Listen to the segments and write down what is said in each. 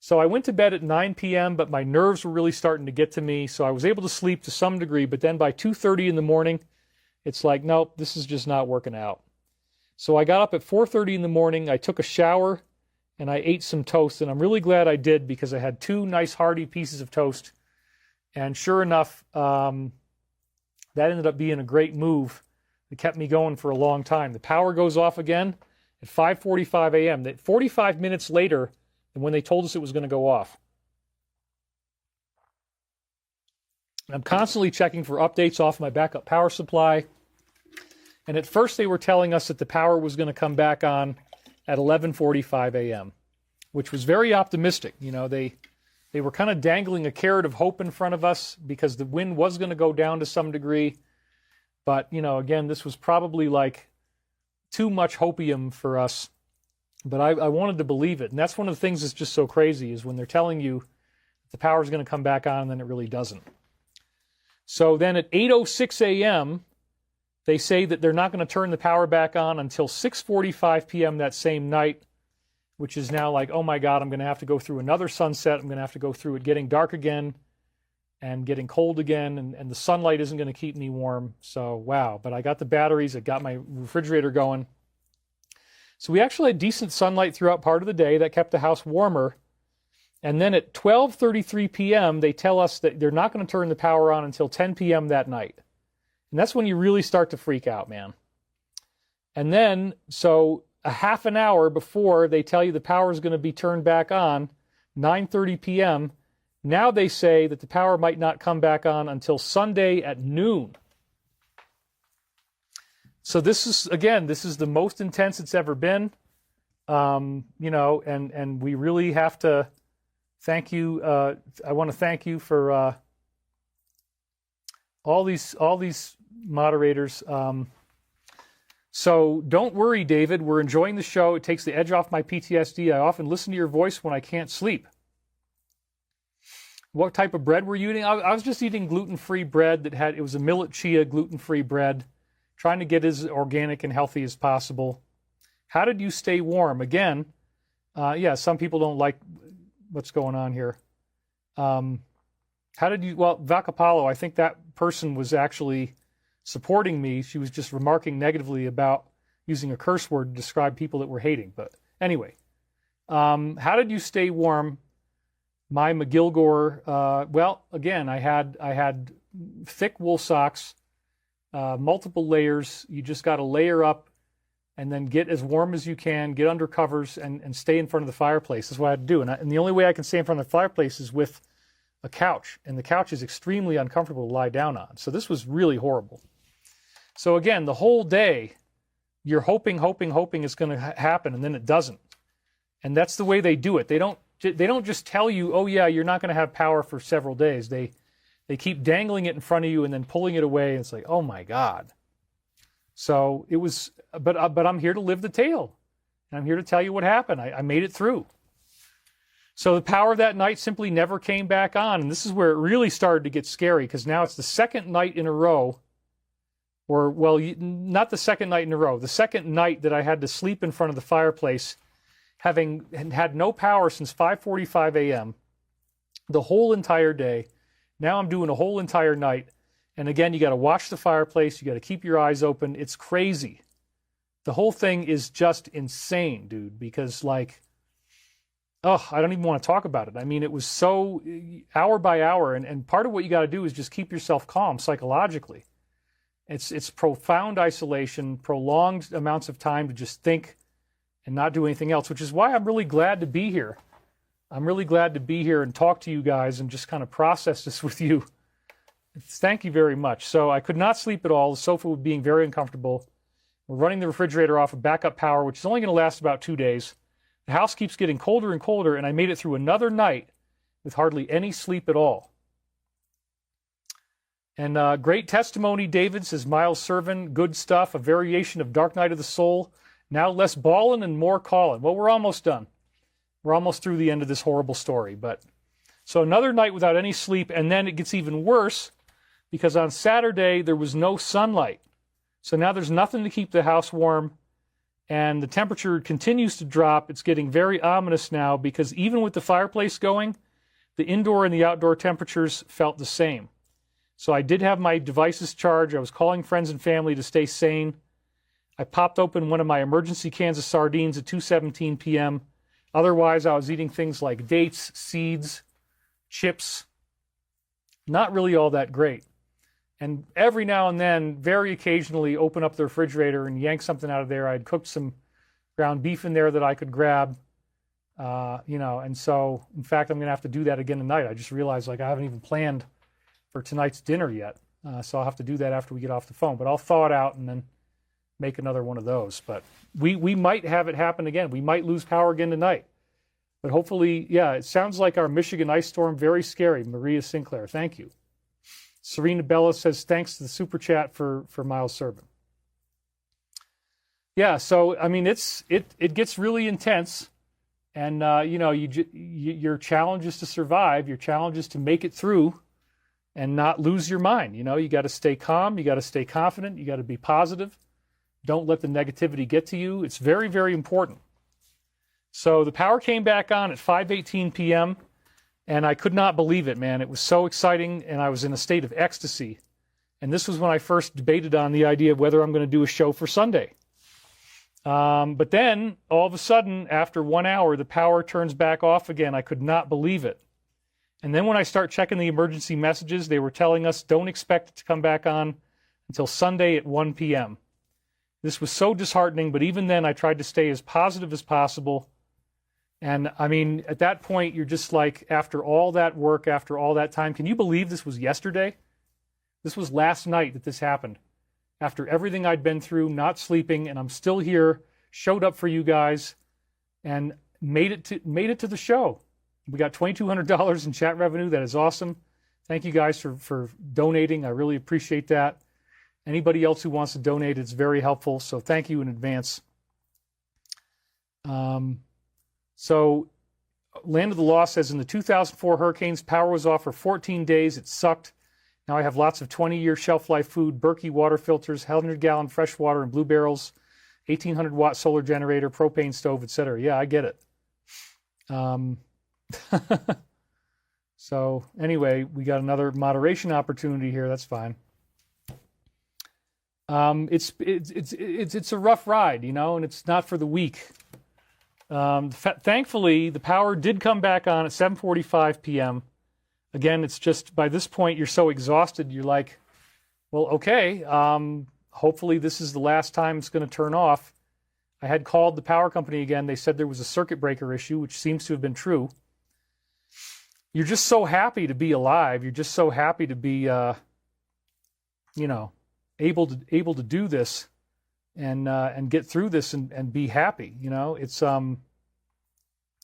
So I went to bed at 9 p.m., but my nerves were really starting to get to me, so I was able to sleep to some degree, but then by 2:30 in the morning, it's like, nope, this is just not working out. So I got up at 4:30 in the morning, I took a shower, and I ate some toast, and I'm really glad I did because I had 2 nice hearty pieces of toast, and sure enough, that ended up being a great move. It kept me going for a long time. The power goes off again at 5:45 a.m., 45 minutes later than when they told us it was going to go off. I'm constantly checking for updates off my backup power supply. And at first they were telling us that the power was going to come back on at 11:45 a.m., which was very optimistic. You know, they were kind of dangling a carrot of hope in front of us because the wind was going to go down to some degree. But, you know, again, this was probably like too much hopium for us. But I wanted to believe it. And that's one of the things that's just so crazy is when they're telling you the power is going to come back on and then it really doesn't. So then at 8:06 a.m., they say that they're not going to turn the power back on until 6:45 p.m. that same night, which is now like, oh my God, I'm going to have to go through another sunset. I'm going to have to go through it getting dark again and getting cold again, and the sunlight isn't going to keep me warm. So, wow. But I got the batteries. I got my refrigerator going. So we actually had decent sunlight throughout part of the day. That kept the house warmer. And then at 12:33 p.m., they tell us that they're not going to turn the power on until 10 p.m. that night. And that's when you really start to freak out, man. And then, so a half an hour before they tell you the power is going to be turned back on, 9:30 p.m., now they say that the power might not come back on until Sunday at noon. So this is, again, this is the most intense it's ever been. You know, and we really have to thank you. I want to thank you for all these moderators. So don't worry, David. We're enjoying the show. It takes the edge off my PTSD. I often listen to your voice when I can't sleep. What type of bread were you eating? I was just eating gluten-free bread it was a millet chia gluten-free bread, trying to get as organic and healthy as possible. How did you stay warm? Again, yeah, some people don't like what's going on here. How did you, well, Vacapalo, I think that person was actually supporting me. She was just remarking negatively about using a curse word to describe people that we're hating. But anyway, how did you stay warm? My McGilgore, well, again, I had thick wool socks, multiple layers. You just got to layer up and then get as warm as you can, get under covers, and stay in front of the fireplace. That's what I had to do. And the only way I can stay in front of the fireplace is with a couch. And the couch is extremely uncomfortable to lie down on. So this was really horrible. So again, the whole day, you're hoping it's going to happen, and then it doesn't. And that's the way they do it. They don't just tell you, oh yeah, you're not going to have power for several days. They keep dangling it in front of you and then pulling it away. And it's like, oh my God. So it was, but I'm here to live the tale. And I'm here to tell you what happened. I made it through. So the power that night simply never came back on. And this is where it really started to get scary, because now it's the second night in a row, or, well, not the second night in a row, the second night that I had to sleep in front of the fireplace, having had no power since 5:45 a.m., the whole entire day. Now I'm doing a whole entire night. And again, you got to watch the fireplace. You got to keep your eyes open. It's crazy. The whole thing is just insane, dude, because like, oh, I don't even want to talk about it. I mean, it was so hour by hour. And part of what you got to do is just keep yourself calm psychologically. It's profound isolation, prolonged amounts of time to just think and not do anything else, which is why I'm really glad to be here. I'm really glad to be here and talk to you guys and just kind of process this with you. Thank you very much. So I could not sleep at all. The sofa was being very uncomfortable. We're running the refrigerator off of backup power, which is only going to last about 2 days. The house keeps getting colder and colder, and I made it through another night with hardly any sleep at all. And great testimony, David, says Miles Servin. Good stuff. A variation of Dark Night of the Soul. Now less ballin' and more callin'. Well, we're almost done. We're almost through the end of this horrible story. But so another night without any sleep, and then it gets even worse because on Saturday there was no sunlight. So now there's nothing to keep the house warm. and the temperature continues to drop. It's getting very ominous now because even with the fireplace going, the indoor and the outdoor temperatures felt the same. So I did have my devices charged. I was calling friends and family to stay sane. I popped open one of my emergency cans of sardines at 2:17 p.m. Otherwise, I was eating things like dates, seeds, chips. Not really all that great. And every now and then, very occasionally, open up the refrigerator and yank something out of there. I'd cooked some ground beef in there that I could grab, and so, in fact, I'm going to have to do that again tonight. I just realized, I haven't even planned for tonight's dinner yet, so I'll have to do that after we get off the phone. But I'll thaw it out and then make another one of those. But we might have it happen again. We might lose power again tonight. But hopefully, it sounds like our Michigan ice storm, very scary. Maria Sinclair, thank you. Serena Bella says, thanks to the super chat for Miles Servin. Yeah, so, I mean, it gets really intense. And, your challenge is to survive. Your challenge is to make it through and not lose your mind. You got to stay calm. You got to stay confident. You got to be positive. Don't let the negativity get to you. It's very, very important. So the power came back on at 5:18 p.m., and I could not believe it, man. It was so exciting, and I was in a state of ecstasy. And this was when I first debated on the idea of whether I'm going to do a show for Sunday. But then, all of a sudden, after 1 hour, the power turns back off again. I could not believe it. And then when I start checking the emergency messages, they were telling us, don't expect it to come back on until Sunday at 1 p.m. This was so disheartening, but even then I tried to stay as positive as possible. And, I mean, at that point, you're just like, after all that work, after all that time, can you believe this was yesterday? This was last night that this happened. After everything I'd been through, not sleeping, and I'm still here, showed up for you guys, and made it to the show. We got $2,200 in chat revenue. That is awesome. Thank you guys for donating. I really appreciate that. Anybody else who wants to donate, it's very helpful. So thank you in advance. So Land of the Lost says, in the 2004 hurricanes, power was off for 14 days. It sucked. Now I have lots of 20-year shelf life food, Berkey water filters, 100-gallon fresh water and blue barrels, 1,800-watt solar generator, propane stove, etc. Yeah, I get it. So anyway, we got another moderation opportunity here. That's fine. It's a rough ride, and it's not for the weak. Thankfully, the power did come back on at 7:45 p.m. Again, it's just by this point you're so exhausted. You're like, well, okay. Hopefully, this is the last time it's going to turn off. I had called the power company again. They said there was a circuit breaker issue, which seems to have been true. You're just so happy to be alive. You're just so happy to be, able to do this and get through this and be happy. It's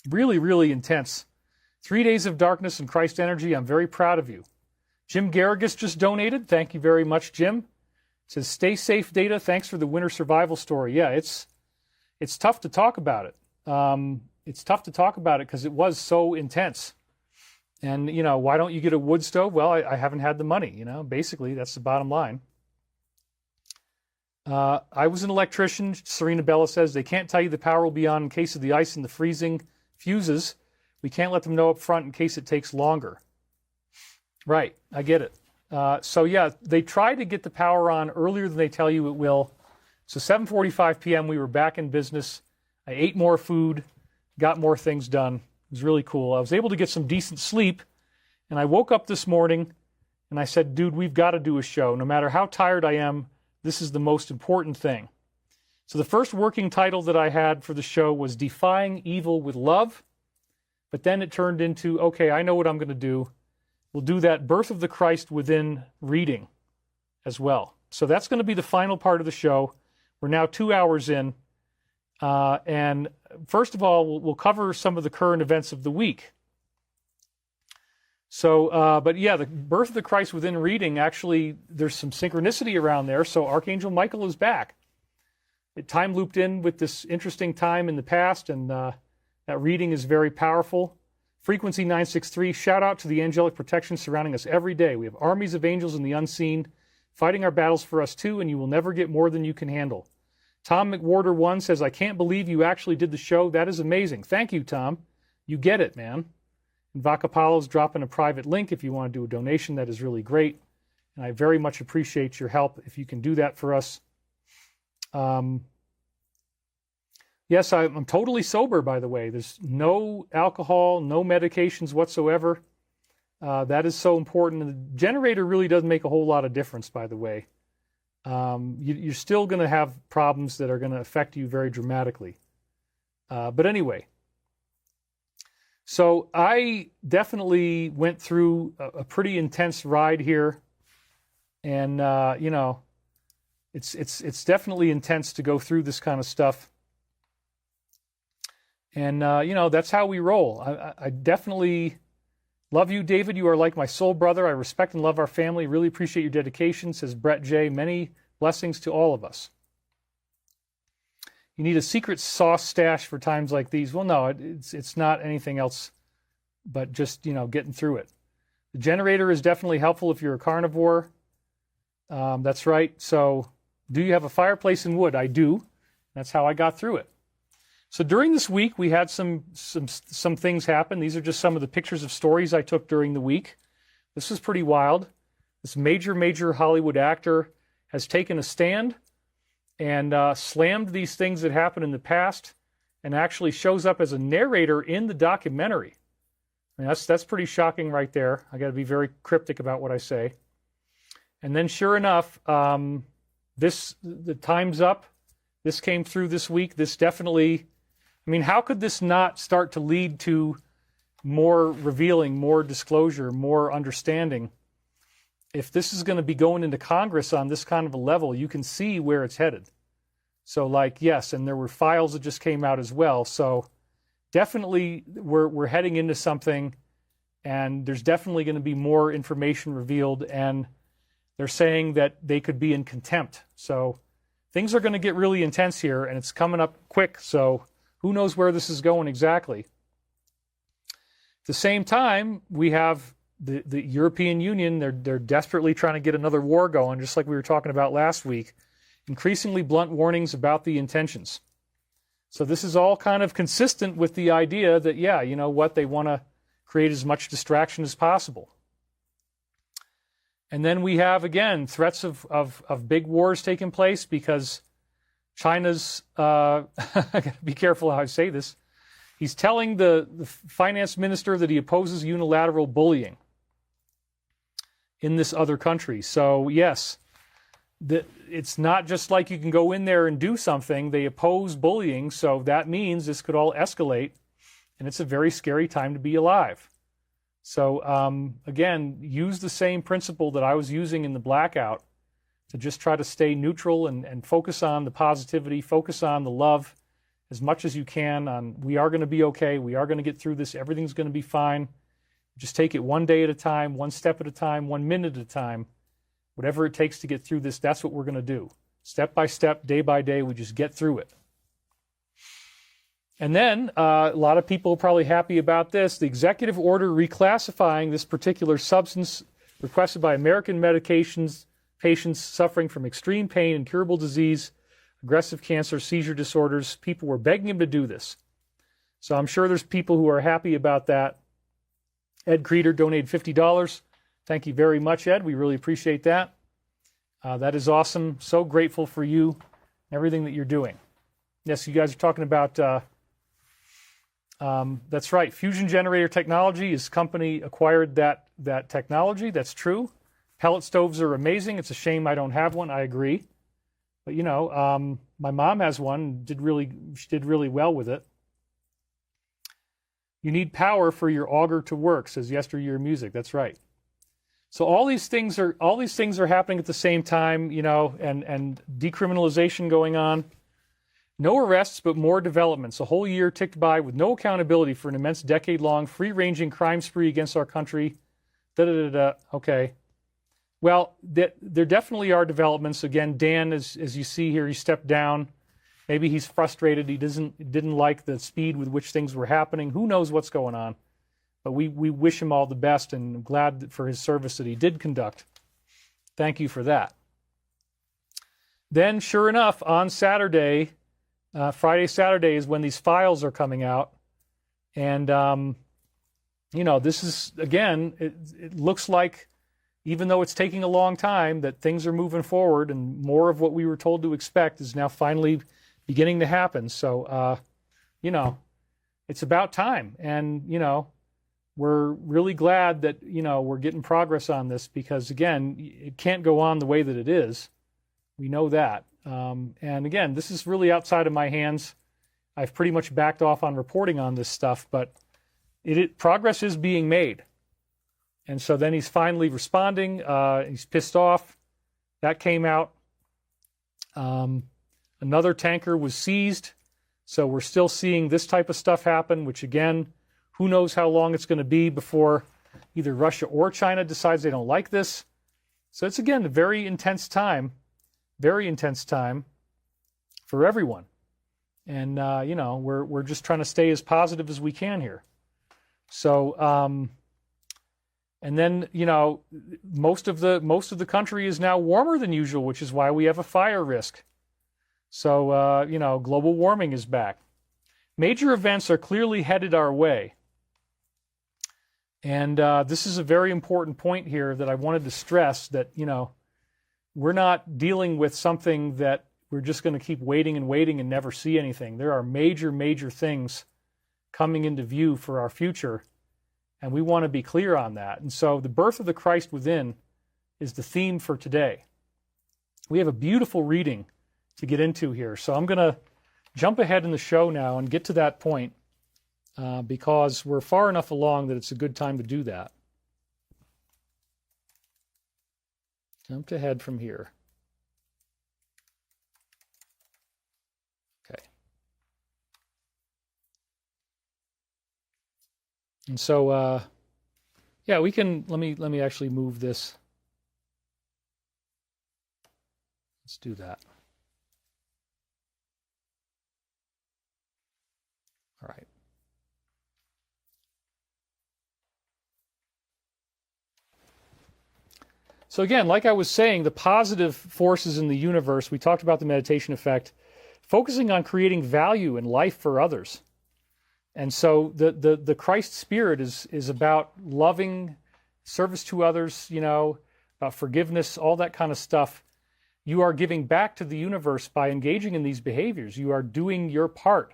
really, really intense. 3 days of darkness and Christ energy. I'm very proud of you. Jim Garrigus just donated. Thank you very much, Jim. It says, stay safe, Data. Thanks for the winter survival story. Yeah, it's tough to talk about it. It's tough to talk about it because it was so intense. And, why don't you get a wood stove? Well, I haven't had the money, Basically, that's the bottom line. I was an electrician. Serena Bella says, they can't tell you the power will be on in case of the ice and the freezing fuses. We can't let them know up front in case it takes longer. Right, I get it. So, yeah, they try to get the power on earlier than they tell you it will. So 7:45 p.m., we were back in business. I ate more food, got more things done. It was really cool. I was able to get some decent sleep, and I woke up this morning, and I said, dude, we've got to do a show. No matter how tired I am, this is the most important thing. So the first working title that I had for the show was Defying Evil with Love, but then it turned into, okay, I know what I'm going to do. We'll do that Birth of the Christ Within reading as well. So that's going to be the final part of the show. We're now 2 hours in. And first of all, we'll cover some of the current events of the week. So, but yeah, the Birth of the Christ Within reading, actually, there's some synchronicity around there. So Archangel Michael is back. It time looped in with this interesting time in the past, and that reading is very powerful. Frequency 963, shout out to the angelic protection surrounding us every day. We have armies of angels in the unseen fighting our battles for us too, and you will never get more than you can handle. Tom McWhorter1 says, I can't believe you actually did the show. That is amazing. Thank you, Tom. You get it, man. And Vacapalo's dropping a private link if you want to do a donation. That is really great. And I very much appreciate your help if you can do that for us. Yes, I'm totally sober, by the way. There's no alcohol, no medications whatsoever. That is so important. And the generator really doesn't make a whole lot of difference, by the way. You're still going to have problems that are going to affect you very dramatically. But anyway, so I definitely went through a pretty intense ride here. And, it's definitely intense to go through this kind of stuff. And, that's how we roll. I definitely love you, David. You are like my soul brother. I respect and love our family. Really appreciate your dedication, says Brett J. Many blessings to all of us. You need a secret sauce stash for times like these. Well, no, it's not anything else but just, getting through it. The generator is definitely helpful if you're a carnivore. That's right. So do you have a fireplace and wood? I do. That's how I got through it. So during this week, we had some things happen. These are just some of the pictures of stories I took during the week. This was pretty wild. This major Hollywood actor has taken a stand and slammed these things that happened in the past and actually shows up as a narrator in the documentary. I mean, that's pretty shocking right there. I got to be very cryptic about what I say. And then sure enough, the time's up. This came through this week. This definitely, how could this not start to lead to more revealing, more disclosure, more understanding? If this is going to be going into Congress on this kind of a level, you can see where it's headed. So yes, and there were files that just came out as well. So definitely we're heading into something, and there's definitely going to be more information revealed, and they're saying that they could be in contempt. So things are going to get really intense here, and it's coming up quick. So who knows where this is going exactly. At the same time, we have the European Union. They're desperately trying to get another war going, just like we were talking about last week. Increasingly blunt warnings about the intentions. So this is all kind of consistent with the idea that, they want to create as much distraction as possible. And then we have, again, threats of big wars taking place because China's, I got to be careful how I say this, he's telling the finance minister that he opposes unilateral bullying in this other country. So, yes, it's not just like you can go in there and do something. They oppose bullying, so that means this could all escalate, and it's a very scary time to be alive. So, again, use the same principle that I was using in the blackout to just try to stay neutral and focus on the positivity, focus on the love as much as you can on we are going to be okay, we are going to get through this, everything's going to be fine. Just take it one day at a time, one step at a time, 1 minute at a time. Whatever it takes to get through this, that's what we're going to do. Step by step, day by day, we just get through it. And then, a lot of people are probably happy about this. The executive order reclassifying this particular substance requested by American medications patients suffering from extreme pain, incurable disease, aggressive cancer, seizure disorders. People were begging him to do this. So I'm sure there's people who are happy about that. Ed Creeder donated $50. Thank you very much, Ed. We really appreciate that. That is awesome. So grateful for you and everything that you're doing. Yes, you guys are talking about, that's right, fusion generator technology. His company acquired that technology. That's true. Pellet stoves are amazing. It's a shame I don't have one. I agree. But, my mom has one. She did really well with it. You need power for your auger to work, says Yesteryear Music. That's right. So all these things are happening at the same time, and decriminalization going on. No arrests, but more developments. A whole year ticked by with no accountability for an immense decade-long free-ranging crime spree against our country. Okay. Well, there definitely are developments. Again, Dan, as you see here, he stepped down. Maybe he's frustrated. He didn't like the speed with which things were happening. Who knows what's going on? But we wish him all the best, and I'm glad for his service that he did conduct. Thank you for that. then sure enough, on Saturday, Friday, Saturday is when these files are coming out. And, this is, again, it looks like, even though it's taking a long time, that things are moving forward and more of what we were told to expect is now finally beginning to happen. So, it's about time. And, we're really glad that, we're getting progress on this because, again, it can't go on the way that it is. We know that. And again, this is really outside of my hands. I've pretty much backed off on reporting on this stuff, but progress is being made. And so then he's finally responding. He's pissed off. That came out. Another tanker was seized. So we're still seeing this type of stuff happen, which again, who knows how long it's going to be before either Russia or China decides they don't like this. So it's, again, a very intense time for everyone. And, we're just trying to stay as positive as we can here. So, and then, most of the country is now warmer than usual, which is why we have a fire risk. So, global warming is back. Major events are clearly headed our way. And this is a very important point here that I wanted to stress, that, we're not dealing with something that we're just going to keep waiting and never see anything. There are major, major things coming into view for our future, and we want to be clear on that. And so the birth of the Christ within is the theme for today. We have a beautiful reading to get into here. So I'm going to jump ahead in the show now and get to that point because we're far enough along that it's a good time to do that. Jumped ahead from here. Okay. And so, we can, let me actually move this. Let's do that. All right. So again, like I was saying, the positive forces in the universe, we talked about the meditation effect, focusing on creating value and life for others. And so the Christ spirit is about loving, service to others, about forgiveness, all that kind of stuff. You are giving back to the universe by engaging in these behaviors. You are doing your part.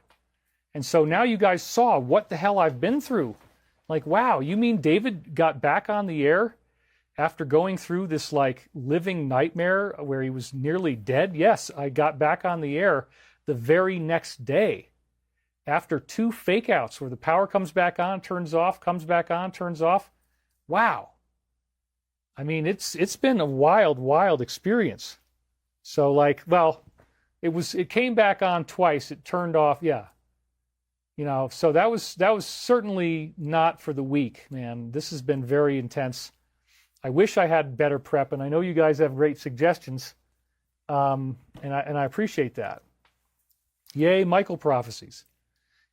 And so now you guys saw what the hell I've been through. Like, wow, you mean David got back on the air after going through this living nightmare where he was nearly dead? Yes, I got back on the air the very next day after 2 fake outs where the power comes back on, turns off, comes back on, turns off. Wow. I mean, it's been a wild, wild experience. So it came back on twice, it turned off, yeah. So that was certainly not for the weak, man. This has been very intense. I wish I had better prep, and I know you guys have great suggestions, and I appreciate that. Yay, Michael prophecies.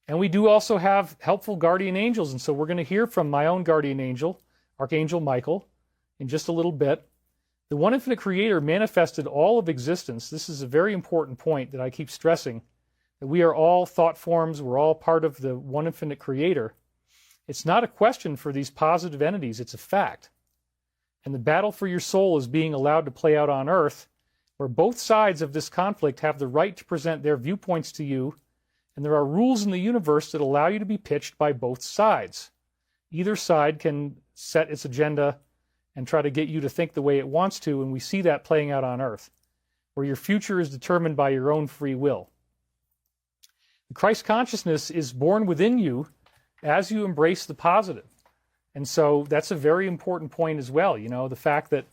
And we do also have helpful guardian angels, and so we're going to hear from my own guardian angel, Archangel Michael, in just a little bit. The One Infinite Creator manifested all of existence. This is a very important point that I keep stressing, that we are all thought forms, we're all part of the One Infinite Creator. It's not a question for these positive entities, it's a fact. And the battle for your soul is being allowed to play out on Earth, where both sides of this conflict have the right to present their viewpoints to you, and there are rules in the universe that allow you to be pitched by both sides. Either side can set its agenda and try to get you to think the way it wants to, and we see that playing out on Earth, where your future is determined by your own free will. The Christ consciousness is born within you as you embrace the positive. And so that's a very important point as well, the fact that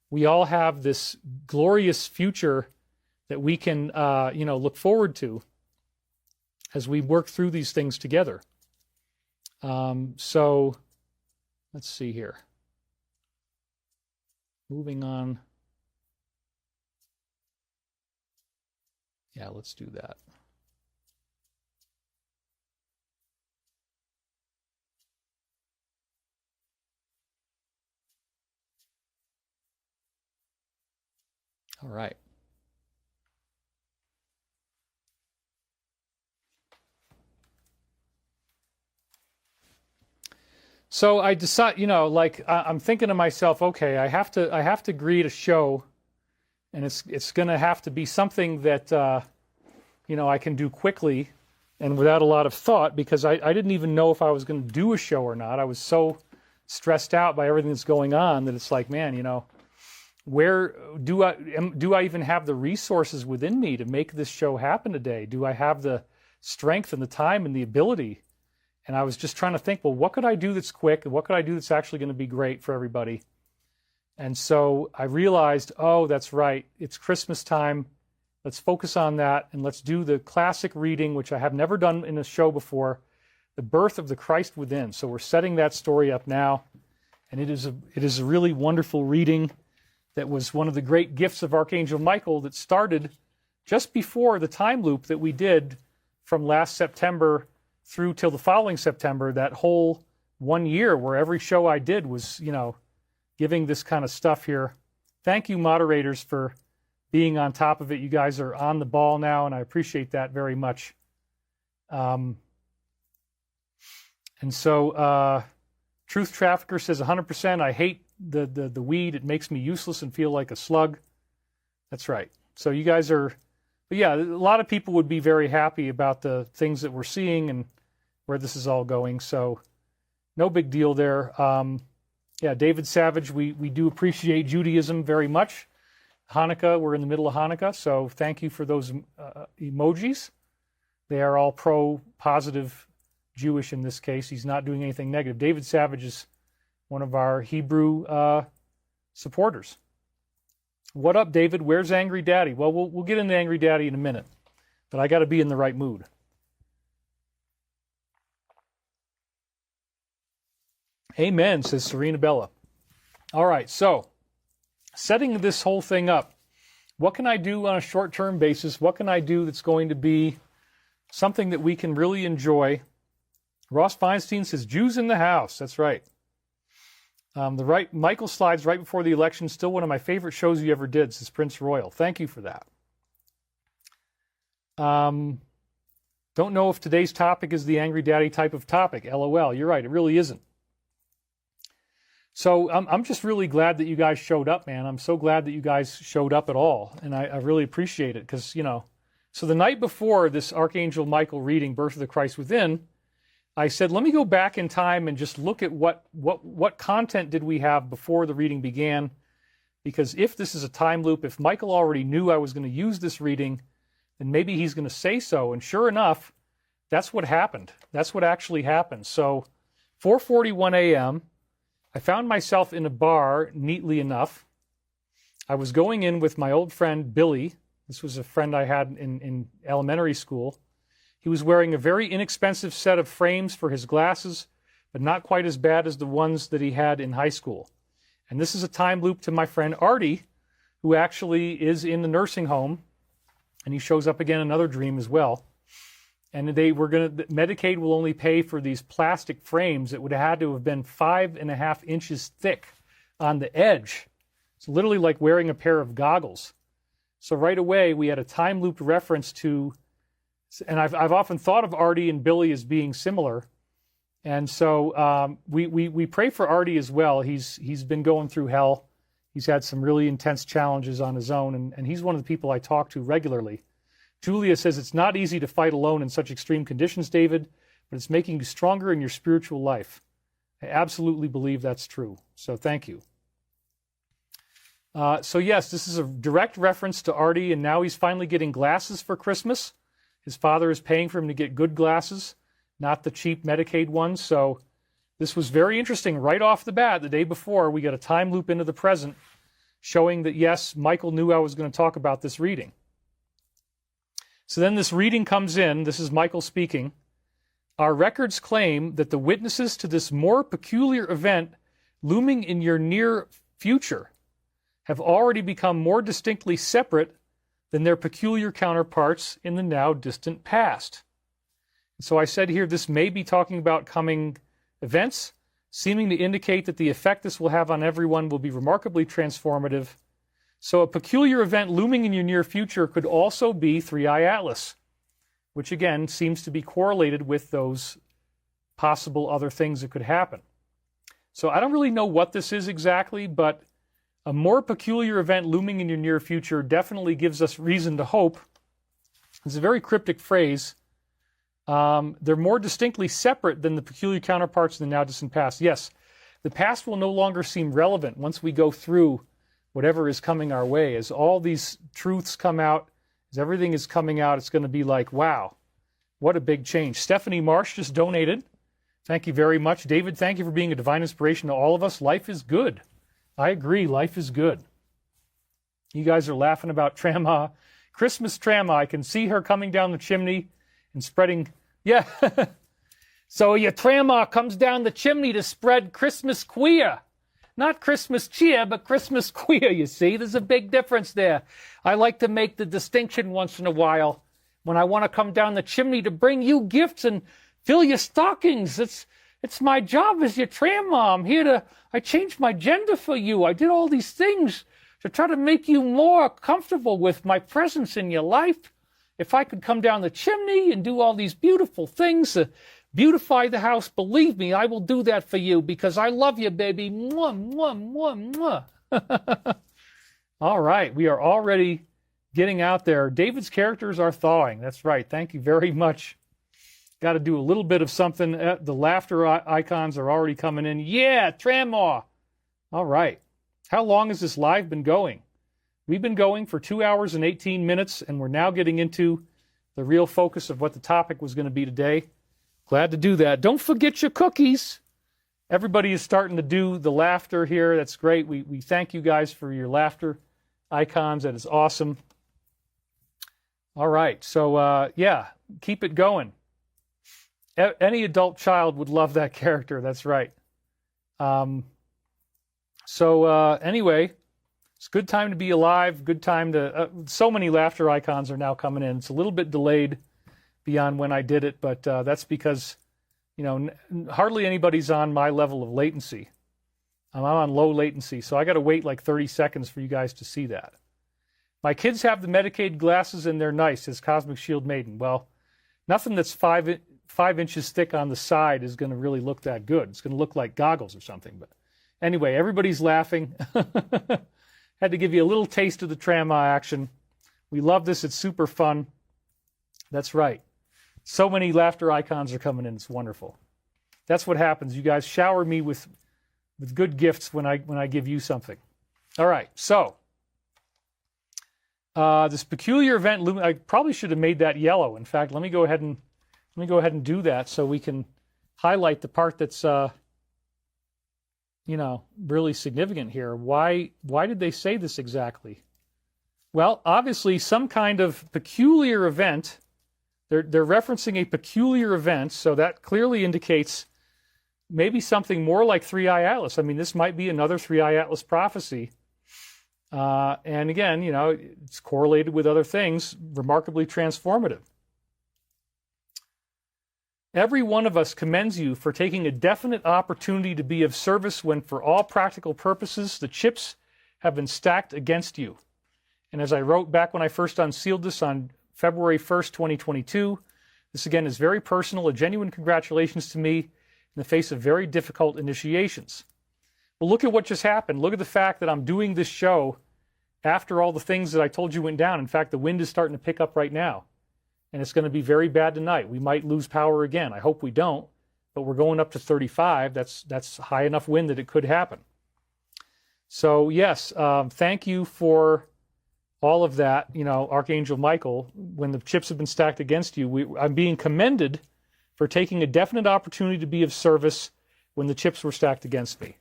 we all have this glorious future that we can, look forward to as we work through these things together. So let's see here. Moving on. Yeah, let's do that. All right. So I decide, like I'm thinking to myself, okay, I have to agree to show, and it's going to have to be something that I can do quickly and without a lot of thought, because I didn't even know if I was going to do a show or not. I was so stressed out by everything that's going on that it's like, man, where do I even have the resources within me to make this show happen today? Do I have the strength and the time and the ability? And I was just trying to think, well, what could I do that's quick? And what could I do that's actually going to be great for everybody? And so I realized, oh, that's right. It's Christmas time. Let's focus on that. And let's do the classic reading, which I have never done in a show before, The Birth of the Christ Within. So we're setting that story up now. And it is a really wonderful reading that was one of the great gifts of Archangel Michael that started just before the time loop that we did from last September through till the following September, that whole 1 year where every show I did was, giving this kind of stuff here. Thank you, moderators, for being on top of it. You guys are on the ball now, and I appreciate that very much. And so Truth Trafficker says 100%. I hate the weed. It makes me useless and feel like a slug. That's right. So you guys are... But yeah, a lot of people would be very happy about the things that we're seeing and where this is all going. So no big deal there. Yeah, David Savage, we do appreciate Judaism very much. Hanukkah, we're in the middle of Hanukkah, so thank you for those emojis. They are all pro-positive Jewish in this case. He's not doing anything negative. David Savage is one of our Hebrew supporters. What up, David? Where's Angry Daddy? Well, we'll get into Angry Daddy in a minute, but I got to be in the right mood. Amen, says Serena Bella. All right, so setting this whole thing up, what can I do on a short-term basis? What can I do that's going to be something that we can really enjoy? Ross Feinstein says, Jews in the house. That's right. Michael slides right before the election, still one of my favorite shows you ever did, says Prince Royal. Thank you for that. Don't know if today's topic is the Angry Daddy type of topic. LOL. You're right. It really isn't. So I'm just really glad that you guys showed up, man. I'm so glad that you guys showed up at all, and I really appreciate it because, so the night before this Archangel Michael reading, Birth of the Christ Within, I said, let me go back in time and just look at what content did we have before the reading began, because if this is a time loop, if Michael already knew I was going to use this reading, then maybe he's going to say so, and sure enough, that's what happened. That's what actually happened. So 4:41 a.m., I found myself in a bar, neatly enough. I was going in with my old friend, Billy. This was a friend I had in elementary school. He was wearing a very inexpensive set of frames for his glasses, but not quite as bad as the ones that he had in high school. And this is a time loop to my friend Artie, who actually is in the nursing home, and he shows up again in another dream as well. And Medicaid will only pay for these plastic frames that would have had to have been 5.5 inches thick on the edge. It's literally like wearing a pair of goggles. So right away, we had a time loop reference to, and I've often thought of Artie and Billy as being similar. And so we pray for Artie as well. He's been going through hell. He's had some really intense challenges on his own, and he's one of the people I talk to regularly. Julia says, it's not easy to fight alone in such extreme conditions, David, but it's making you stronger in your spiritual life. I absolutely believe that's true. So thank you. So yes, this is a direct reference to Artie, and now he's finally getting glasses for Christmas. His father is paying for him to get good glasses, not the cheap Medicaid ones. So this was very interesting right off the bat. The day before, we got a time loop into the present showing that, yes, Michael knew I was going to talk about this reading. So then this reading comes in. This is Michael speaking. Our records claim that the witnesses to this more peculiar event looming in your near future have already become more distinctly separate than their peculiar counterparts in the now distant past. So I said here, this may be talking about coming events, seeming to indicate that the effect this will have on everyone will be remarkably transformative. So a peculiar event looming in your near future could also be Three-Eye Atlas, which again seems to be correlated with those possible other things that could happen. So I don't really know what this is exactly, but a more peculiar event looming in your near future definitely gives us reason to hope. It's a very cryptic phrase. They're more distinctly separate than the peculiar counterparts in the now distant past. Yes, the past will no longer seem relevant once we go through whatever is coming our way. As all these truths come out, as everything is coming out, it's going to be like, wow, what a big change. Stephanie Marsh just donated. Thank you very much. David, thank you for being a divine inspiration to all of us. Life is good. I agree, life is good. You guys are laughing about Trama. Christmas Trama, I can see her coming down the chimney and spreading, yeah. So your Trama comes down the chimney to spread Christmas queer. Not Christmas cheer, but Christmas queer, you see. There's a big difference there. I like to make the distinction once in a while when I want to come down the chimney to bring you gifts and fill your stockings. It's my job as your Trama. I'm here to, I changed my gender for you. I did all these things to try to make you more comfortable with my presence in your life. If I could come down the chimney and do all these beautiful things to beautify the house, believe me, I will do that for you because I love you, baby. Mwah, mwah, mwah, mwah. All right, we are already getting out there. David's characters are thawing. That's right. Thank you very much. Got to do a little bit of something. The laughter icons are already coming in. Yeah, Trama. All right. How long has this live been going? We've been going for 2 hours and 18 minutes, and we're now getting into the real focus of what the topic was going to be today. Glad to do that. Don't forget your cookies. Everybody is starting to do the laughter here. That's great. We thank you guys for your laughter icons. That is awesome. All right. So, yeah, keep it going. Any adult child would love that character. That's right. Anyway, it's a good time to be alive. Good time to... so many laughter icons are now coming in. It's a little bit delayed beyond when I did it, but that's because, you know, hardly anybody's on my level of latency. I'm on low latency, so I got to wait like 30 seconds for you guys to see that. My kids have the Medicaid glasses and they're nice, says Cosmic Shield Maiden. Well, nothing that's 5 inches thick on the side is going to really look that good. It's going to look like goggles or something. But anyway, everybody's laughing. Had to give you a little taste of the Trama action. We love this. It's super fun. That's right. So many laughter icons are coming in. It's wonderful. That's what happens. You guys shower me with good gifts when I give you something. All right. So this peculiar event, I probably should have made that yellow. In fact, let me go ahead and do that so we can highlight the part that's really significant here. Why did they say this exactly? Well, obviously some kind of peculiar event. They're referencing a peculiar event, so that clearly indicates maybe something more like Three-Eye Atlas. I mean, this might be another Three-Eye Atlas prophecy. And again, it's correlated with other things, remarkably transformative. Every one of us commends you for taking a definite opportunity to be of service when, for all practical purposes, the chips have been stacked against you. And as I wrote back when I first unsealed this on February 1st, 2022, this again is very personal, a genuine congratulations to me in the face of very difficult initiations. Well, look at what just happened. Look at the fact that I'm doing this show after all the things that I told you went down. In fact, the wind is starting to pick up right now. And it's going to be very bad tonight. We might lose power again. I hope we don't, but we're going up to 35. That's high enough wind that it could happen. So yes, thank you for all of that, Archangel Michael. When the chips have been stacked against you, I'm being commended for taking a definite opportunity to be of service when the chips were stacked against me.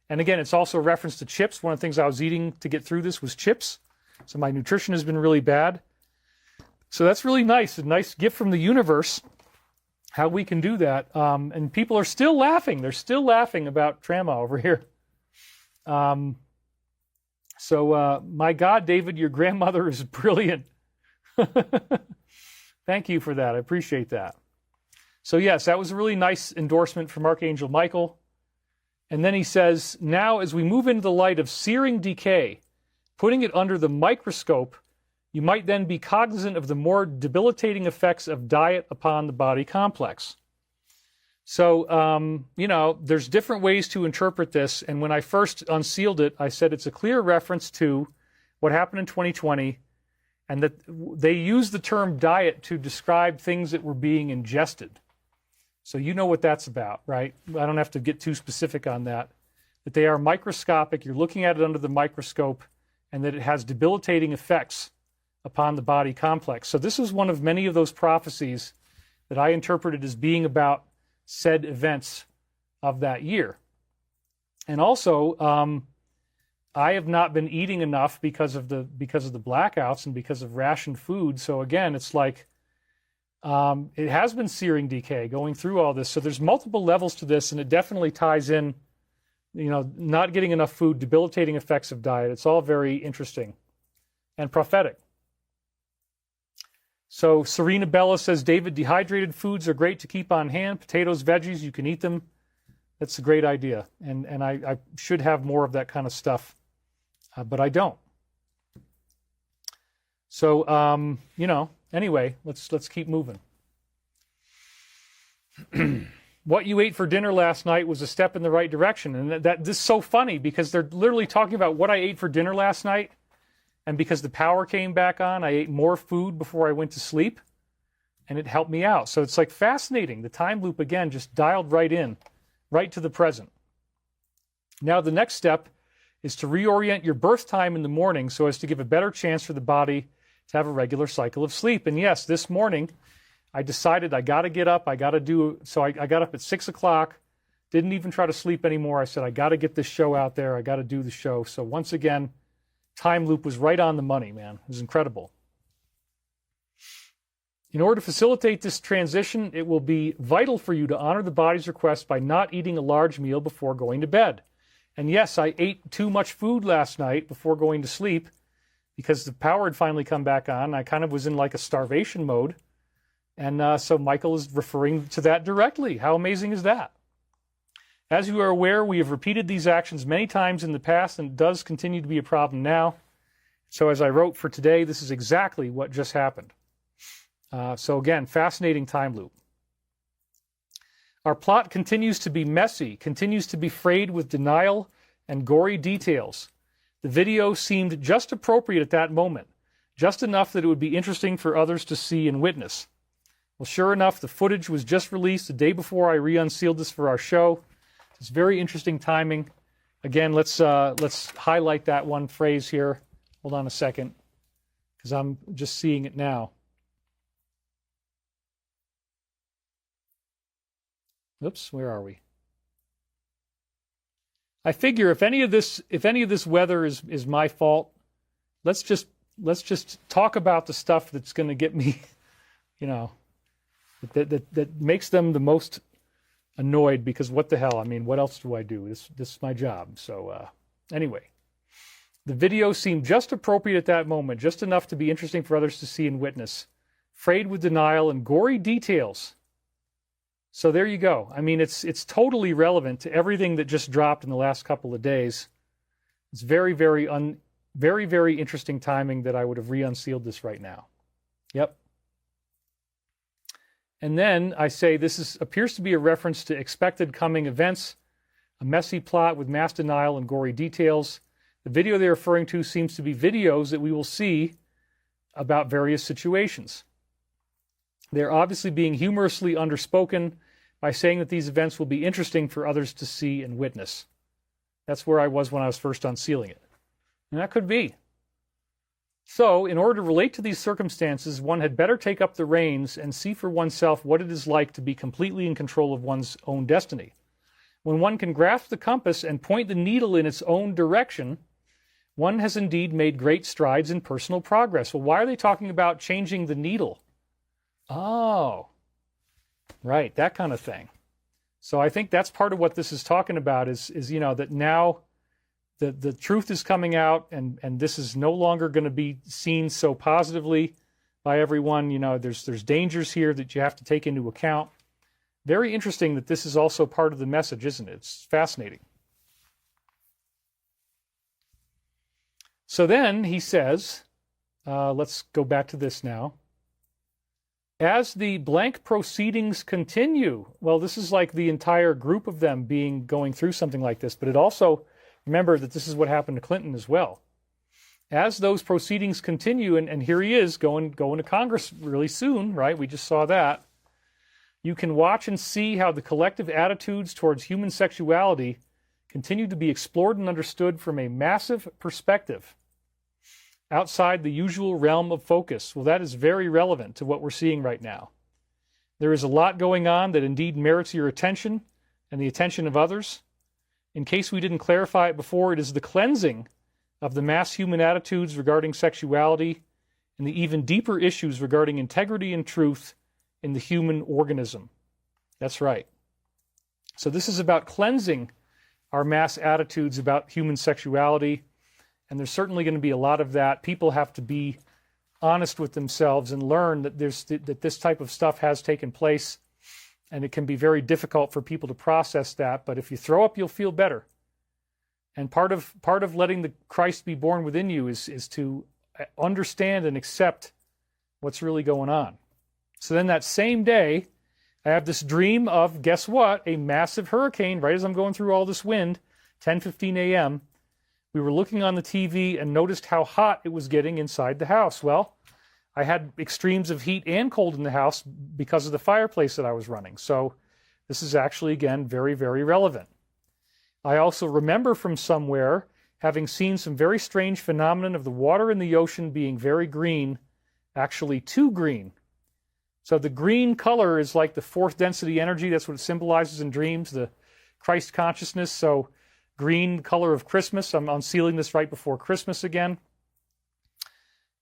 And again, it's also a reference to chips. One of the things I was eating to get through this was chips. So my nutrition has been really bad. So that's really nice, a nice gift from the universe, how we can do that. And people are still laughing. They're still laughing about Trama over here. My God, David, your grandmother is brilliant. Thank you for that. I appreciate that. So yes, that was a really nice endorsement from Archangel Michael. And then he says, now as we move into the light of searing decay, putting it under the microscope, you might then be cognizant of the more debilitating effects of diet upon the body complex. So, there's different ways to interpret this. And when I first unsealed it, I said it's a clear reference to what happened in 2020, and that they used the term diet to describe things that were being ingested. So you know what that's about, right? I don't have to get too specific on that. That they are microscopic, you're looking at it under the microscope, and that it has debilitating effects upon the body complex. So this is one of many of those prophecies that I interpreted as being about said events of that year. And also, I have not been eating enough because of the blackouts and because of rationed food. So again, it's like it has been searing decay going through all this. So there's multiple levels to this, and it definitely ties in, not getting enough food, debilitating effects of diet. It's all very interesting and prophetic. So Serena Bella says, David, dehydrated foods are great to keep on hand. Potatoes, veggies, you can eat them. That's a great idea. And I should have more of that kind of stuff, but I don't. So, anyway, let's keep moving. What you ate for dinner last night was a step in the right direction. And this is so funny because they're literally talking about what I ate for dinner last night. And because the power came back on, I ate more food before I went to sleep, and it helped me out. So it's like fascinating. The time loop, again, just dialed right in, right to the present. Now the next step is to reorient your birth time in the morning so as to give a better chance for the body to have a regular cycle of sleep. And yes, this morning, I decided I got to get up. I got up at 6 o'clock, didn't even try to sleep anymore. I said, I got to get this show out there. I got to do the show. So once again, time loop was right on the money, man. It was incredible. In order to facilitate this transition, it will be vital for you to honor the body's request by not eating a large meal before going to bed. And yes, I ate too much food last night before going to sleep because the power had finally come back on. I kind of was in like a starvation mode. And so Michael is referring to that directly. How amazing is that? As you are aware, we have repeated these actions many times in the past, and it does continue to be a problem now. So as I wrote for today, this is exactly what just happened. So again, fascinating time loop. Our plot continues to be messy, continues to be frayed with denial and gory details. The video seemed just appropriate at that moment, just enough that it would be interesting for others to see and witness. Well, sure enough, the footage was just released the day before I re-unsealed this for our show. It's very interesting timing. Again, let's highlight that one phrase here. Hold on a second, because I'm just seeing it now. Oops, where are we? I figure if any of this weather is my fault, let's just talk about the stuff that's going to get me, that makes them the most annoyed, because what the hell? I mean, what else do I do? This is my job. So anyway, the video seemed just appropriate at that moment, just enough to be interesting for others to see and witness, frayed with denial and gory details. So there you go. I mean, it's totally relevant to everything that just dropped in the last couple of days. It's very, very, very interesting timing that I would have re-unsealed this right now. Yep. And then I say this appears to be a reference to expected coming events, a messy plot with mass denial and gory details. The video they're referring to seems to be videos that we will see about various situations. They're obviously being humorously underspoken by saying that these events will be interesting for others to see and witness. That's where I was when I was first unsealing it. And that could be. So, in order to relate to these circumstances, one had better take up the reins and see for oneself what it is like to be completely in control of one's own destiny. When one can grasp the compass and point the needle in its own direction, one has indeed made great strides in personal progress. Well, why are they talking about changing the needle? Oh, right, that kind of thing. So I think that's part of what this is talking about is that now the truth is coming out, and this is no longer going to be seen so positively by everyone. There's dangers here that you have to take into account. Very interesting that this is also part of the message, isn't it? It's fascinating. So then he says, let's go back to this now. As the blank proceedings continue, well, this is like the entire group of them going through something like this, but it also, remember that this is what happened to Clinton as well. As those proceedings continue, and here he is going to Congress really soon, right? We just saw that. You can watch and see how the collective attitudes towards human sexuality continue to be explored and understood from a massive perspective outside the usual realm of focus. Well, that is very relevant to what we're seeing right now. There is a lot going on that indeed merits your attention and the attention of others. In case we didn't clarify it before, it is the cleansing of the mass human attitudes regarding sexuality and the even deeper issues regarding integrity and truth in the human organism. That's right. So this is about cleansing our mass attitudes about human sexuality, and there's certainly going to be a lot of that. People have to be honest with themselves and learn that this type of stuff has taken place, and it can be very difficult for people to process that. But if you throw up, you'll feel better. And part of letting the Christ be born within you is to understand and accept what's really going on. So then that same day, I have this dream of, guess what, a massive hurricane, right as I'm going through all this wind, 10:15 a.m., we were looking on the TV and noticed how hot it was getting inside the house. Well, I had extremes of heat and cold in the house because of the fireplace that I was running. So this is actually, again, very, very relevant. I also remember from somewhere having seen some very strange phenomenon of the water in the ocean being very green, actually too green. So the green color is like the fourth density energy. That's what it symbolizes in dreams, the Christ consciousness. So green color of Christmas. I'm unsealing this right before Christmas again.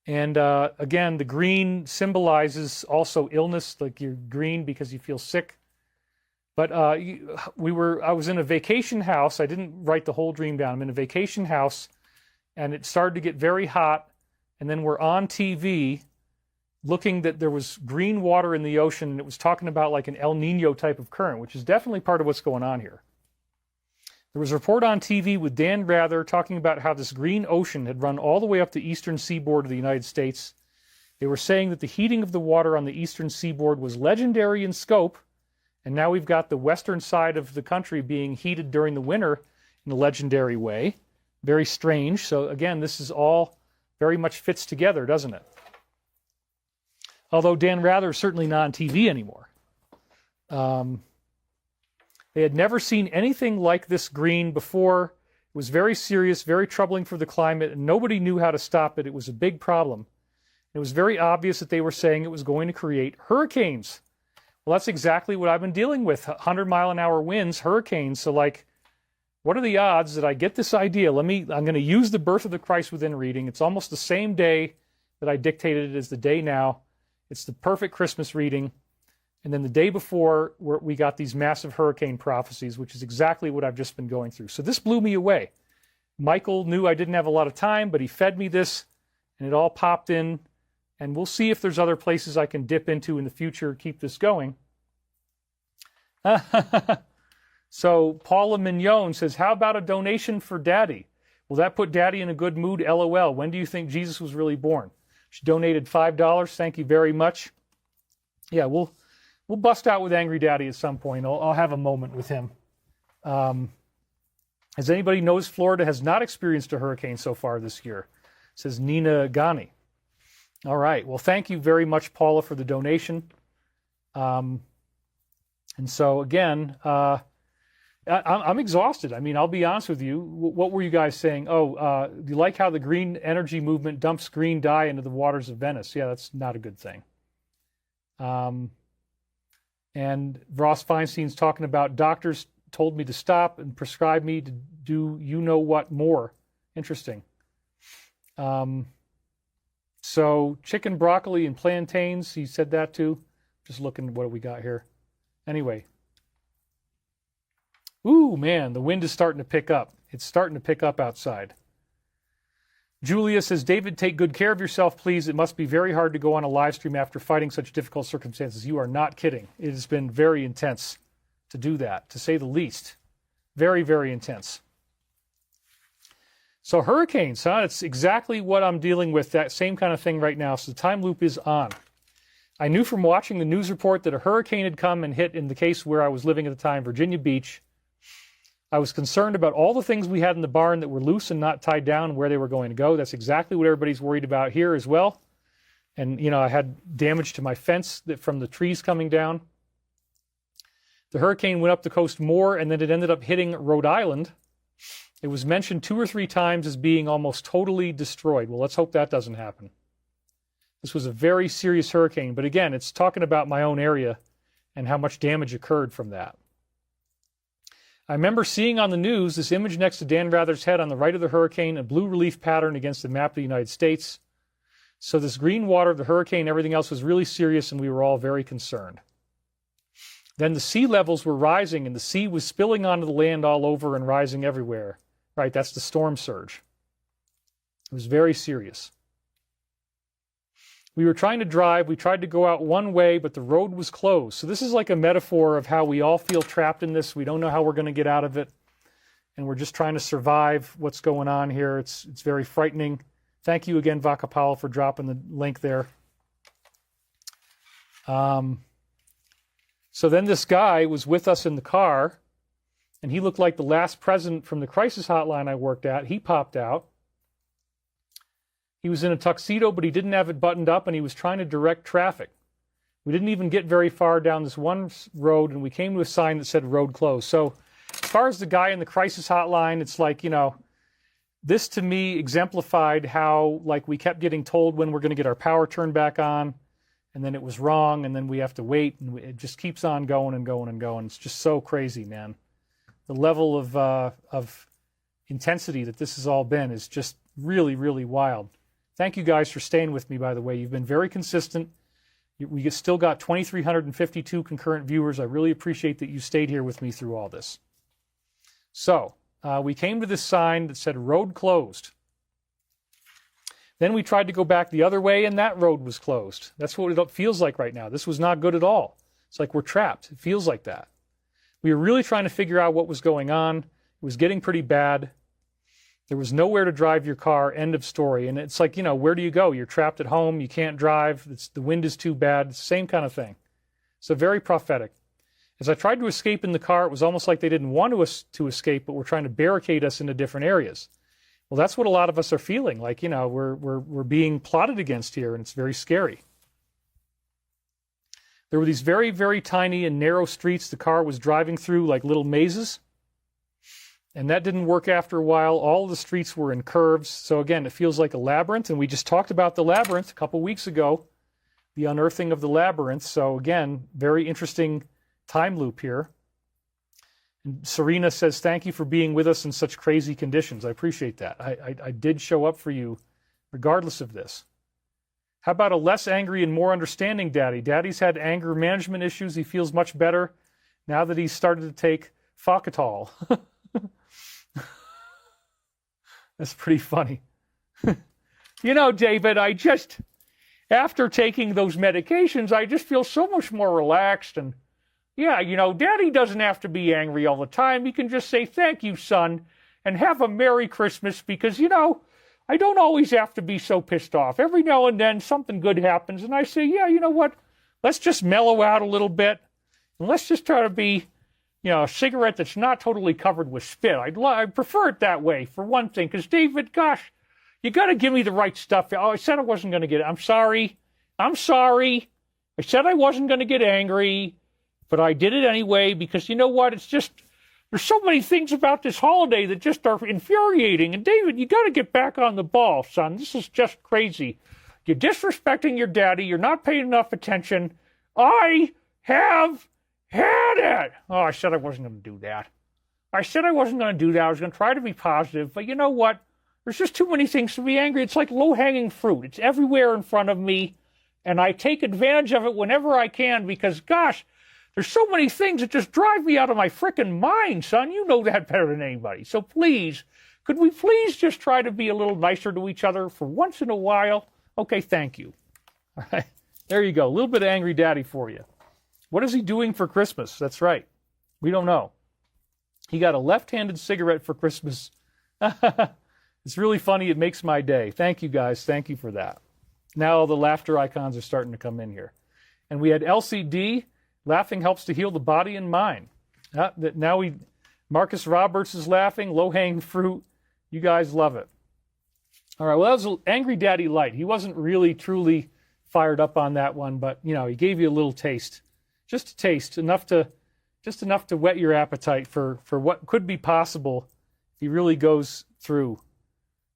And again, the green symbolizes also illness, like you're green because you feel sick. But I was in a vacation house. I didn't write the whole dream down. I'm in a vacation house, and it started to get very hot. And then we're on TV looking that there was green water in the ocean, and it was talking about like an El Nino type of current, which is definitely part of what's going on here. There was a report on TV with Dan Rather talking about how this green ocean had run all the way up the eastern seaboard of the United States. They were saying that the heating of the water on the eastern seaboard was legendary in scope, and now we've got the western side of the country being heated during the winter in a legendary way. Very strange. So again, this is all very much fits together, doesn't it? Although Dan Rather is certainly not on TV anymore. They had never seen anything like this green before. It was very serious, very troubling for the climate, and nobody knew how to stop it. It was a big problem. It was very obvious that they were saying it was going to create hurricanes. Well, that's exactly what I've been dealing with, 100-mile-an-hour winds, hurricanes. So, like, what are the odds that I get this idea? I'm going to use the Birth of the Christ Within reading. It's almost the same day that I dictated it as the day now. It's the perfect Christmas reading. And then the day before, we got these massive hurricane prophecies, which is exactly what I've just been going through. So this blew me away. Michael knew I didn't have a lot of time, but he fed me this, and it all popped in. And we'll see if there's other places I can dip into in the future, keep this going. So Paula Mignon says, how about a donation for Daddy? Will that put Daddy in a good mood? LOL. When do you think Jesus was really born? She donated $5. Thank you very much. Yeah, we'll bust out with Angry Daddy at some point. I'll have a moment with him. As anybody knows, Florida has not experienced a hurricane so far this year, says Nina Ghani. All right. Well, thank you very much, Paula, for the donation. And so, again, I'm exhausted. I mean, I'll be honest with you. What were you guys saying? Oh, do you like how the green energy movement dumps green dye into the waters of Venice? Yeah, that's not a good thing. And Ross Feinstein's talking about doctors told me to stop and prescribe me to do you-know-what more. Interesting. So chicken, broccoli, and plantains, he said that too. Just looking at what we got here. Anyway. Ooh, man, the wind is starting to pick up. It's starting to pick up outside. Julia says, David, take good care of yourself, please. It must be very hard to go on a live stream after fighting such difficult circumstances. You are not kidding. It has been very intense to do that, to say the least. Very, very intense. So hurricanes, huh? It's exactly what I'm dealing with, that same kind of thing right now. So the time loop is on. I knew from watching the news report that a hurricane had come and hit in the case where I was living at the time, Virginia Beach. I was concerned about all the things we had in the barn that were loose and not tied down and where they were going to go. That's exactly what everybody's worried about here as well. And, I had damage to my fence from the trees coming down. The hurricane went up the coast more, and then it ended up hitting Rhode Island. It was mentioned 2 or 3 times as being almost totally destroyed. Well, let's hope that doesn't happen. This was a very serious hurricane, but again, it's talking about my own area and how much damage occurred from that. I remember seeing on the news this image next to Dan Rather's head on the right of the hurricane, a blue relief pattern against the map of the United States. So this green water of the hurricane, everything else was really serious, and we were all very concerned. Then the sea levels were rising, and the sea was spilling onto the land all over and rising everywhere. Right, that's the storm surge. It was very serious. We were trying to drive. We tried to go out one way, but the road was closed. So this is like a metaphor of how we all feel trapped in this. We don't know how we're going to get out of it, and we're just trying to survive what's going on here. It's very frightening. Thank you again, Vakapal, for dropping the link there. So then this guy was with us in the car, and he looked like the last president from the crisis hotline I worked at. He popped out. He was in a tuxedo, but he didn't have it buttoned up, and he was trying to direct traffic. We didn't even get very far down this one road, and we came to a sign that said road closed. So as far as the guy in the crisis hotline, it's like, this to me exemplified how, we kept getting told when we're going to get our power turned back on, and then it was wrong, and then we have to wait, and it just keeps on going and going and going. It's just so crazy, man. The level of intensity that this has all been is just really, really wild. Thank you guys for staying with me, by the way. You've been very consistent. We still got 2,352 concurrent viewers. I really appreciate that you stayed here with me through all this. So we came to this sign that said road closed. Then we tried to go back the other way, and that road was closed. That's what it feels like right now. This was not good at all. It's like we're trapped. It feels like that. We were really trying to figure out what was going on. It was getting pretty bad. There was nowhere to drive your car, end of story. And it's like, where do you go? You're trapped at home. You can't drive. The wind is too bad. It's the same kind of thing. So very prophetic. As I tried to escape in the car, it was almost like they didn't want us to escape, but were trying to barricade us into different areas. Well, that's what a lot of us are feeling. Like, we're being plotted against here, and it's very scary. There were these very, very tiny and narrow streets the car was driving through, like little mazes. And that didn't work after a while. All of the streets were in curves. So again, it feels like a labyrinth. And we just talked about the labyrinth a couple weeks ago, the unearthing of the labyrinth. So again, very interesting time loop here. And Serena says, thank you for being with us in such crazy conditions. I appreciate that. I did show up for you regardless of this. How about a less angry and more understanding daddy? Daddy's had anger management issues. He feels much better now that he's started to take Focatol. That's pretty funny. David, after taking those medications, I just feel so much more relaxed. And yeah, Daddy doesn't have to be angry all the time. He can just say, thank you, son, and have a Merry Christmas because, I don't always have to be so pissed off. Every now and then something good happens, and I say, yeah, you know what? Let's just mellow out a little bit, and let's just try to be a cigarette that's not totally covered with spit. I prefer it that way, for one thing, because, David, gosh, you got to give me the right stuff. Oh, I said I wasn't going to get it. I'm sorry. I said I wasn't going to get angry, but I did it anyway, because you know what? It's just, there's so many things about this holiday that just are infuriating. And, David, you got to get back on the ball, son. This is just crazy. You're disrespecting your daddy. You're not paying enough attention. I have had it. Oh, I said I wasn't going to do that. I was going to try to be positive. But you know what? There's just too many things to be angry. It's like low-hanging fruit. It's everywhere in front of me. And I take advantage of it whenever I can because, gosh, there's so many things that just drive me out of my frickin' mind, son. You know that better than anybody. So please, could we please just try to be a little nicer to each other for once in a while? Okay, thank you. All right, there you go. A little bit of angry daddy for you. What is he doing for Christmas? That's right. We don't know. He got a left-handed cigarette for Christmas. It's really funny. It makes my day. Thank you, guys. Thank you for that. Now the laughter icons are starting to come in here. And we had LCD, laughing helps to heal the body and mind. Marcus Roberts is laughing, low-hanging fruit. You guys love it. All right, well, that was Angry Daddy Light. He wasn't really, truly fired up on that one, but, you know, he gave you a little taste. Just a taste, just enough to whet your appetite for what could be possible if he really goes through.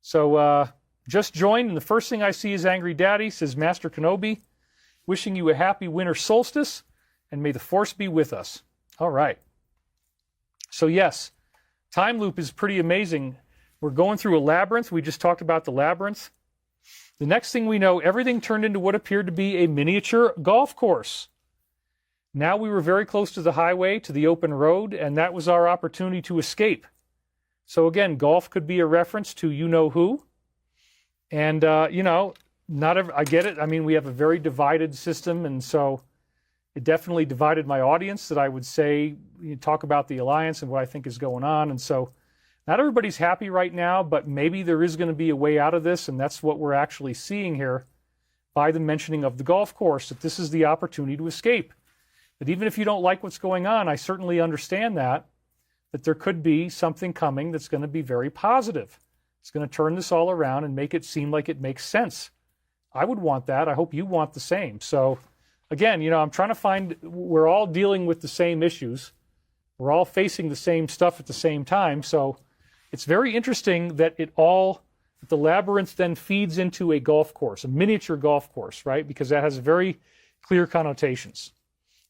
So, just joined, and the first thing I see is Angry Daddy, says Master Kenobi, wishing you a happy winter solstice, and may the Force be with us. All right. So yes, time loop is pretty amazing. We're going through a labyrinth. We just talked about the labyrinth. The next thing we know, everything turned into what appeared to be a miniature golf course. Now we were very close to the highway, to the open road, and that was our opportunity to escape. So again, golf could be a reference to you-know-who. And, I get it. I mean, we have a very divided system, and so it definitely divided my audience that I would say, talk about the alliance and what I think is going on. And so not everybody's happy right now, but maybe there is going to be a way out of this, and that's what we're actually seeing here by the mentioning of the golf course, that this is the opportunity to escape. That even if you don't like what's going on, I certainly understand that there could be something coming that's going to be very positive. It's going to turn this all around and make it seem like it makes sense. I would want that. I hope you want the same. So again, I'm trying to find, we're all dealing with the same issues. We're all facing the same stuff at the same time. So it's very interesting that the labyrinth then feeds into a golf course, a miniature golf course, right? Because that has very clear connotations.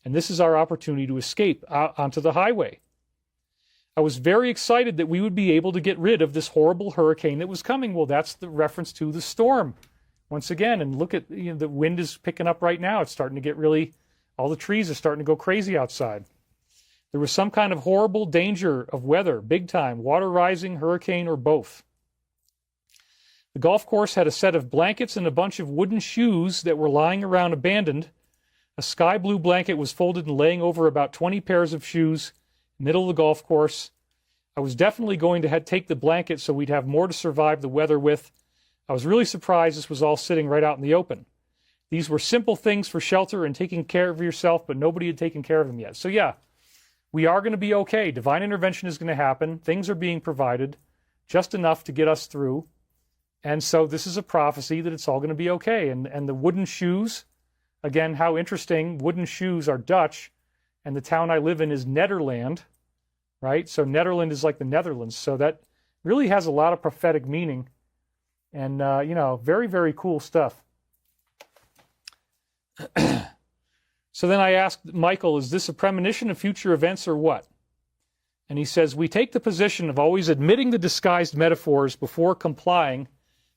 And this is our opportunity to escape out onto the highway. I was very excited that we would be able to get rid of this horrible hurricane that was coming. Well, that's the reference to the storm. Once again, and look at, the wind is picking up right now. It's starting to get all the trees are starting to go crazy outside. There was some kind of horrible danger of weather, big time, water rising, hurricane, or both. The golf course had a set of blankets and a bunch of wooden shoes that were lying around abandoned. A sky blue blanket was folded and laying over about 20 pairs of shoes, middle of the golf course. I was definitely going to take the blanket so we'd have more to survive the weather with. I was really surprised this was all sitting right out in the open. These were simple things for shelter and taking care of yourself, but nobody had taken care of them yet. So yeah, we are going to be okay. Divine intervention is going to happen. Things are being provided, just enough to get us through. And so this is a prophecy that it's all going to be okay. And the wooden shoes, again, how interesting. Wooden shoes are Dutch, and the town I live in is Nederland, right? So Nederland is like the Netherlands. So that really has a lot of prophetic meaning. And, very, very cool stuff. So then I asked Michael, is this a premonition of future events or what? And he says, we take the position of always admitting the disguised metaphors before complying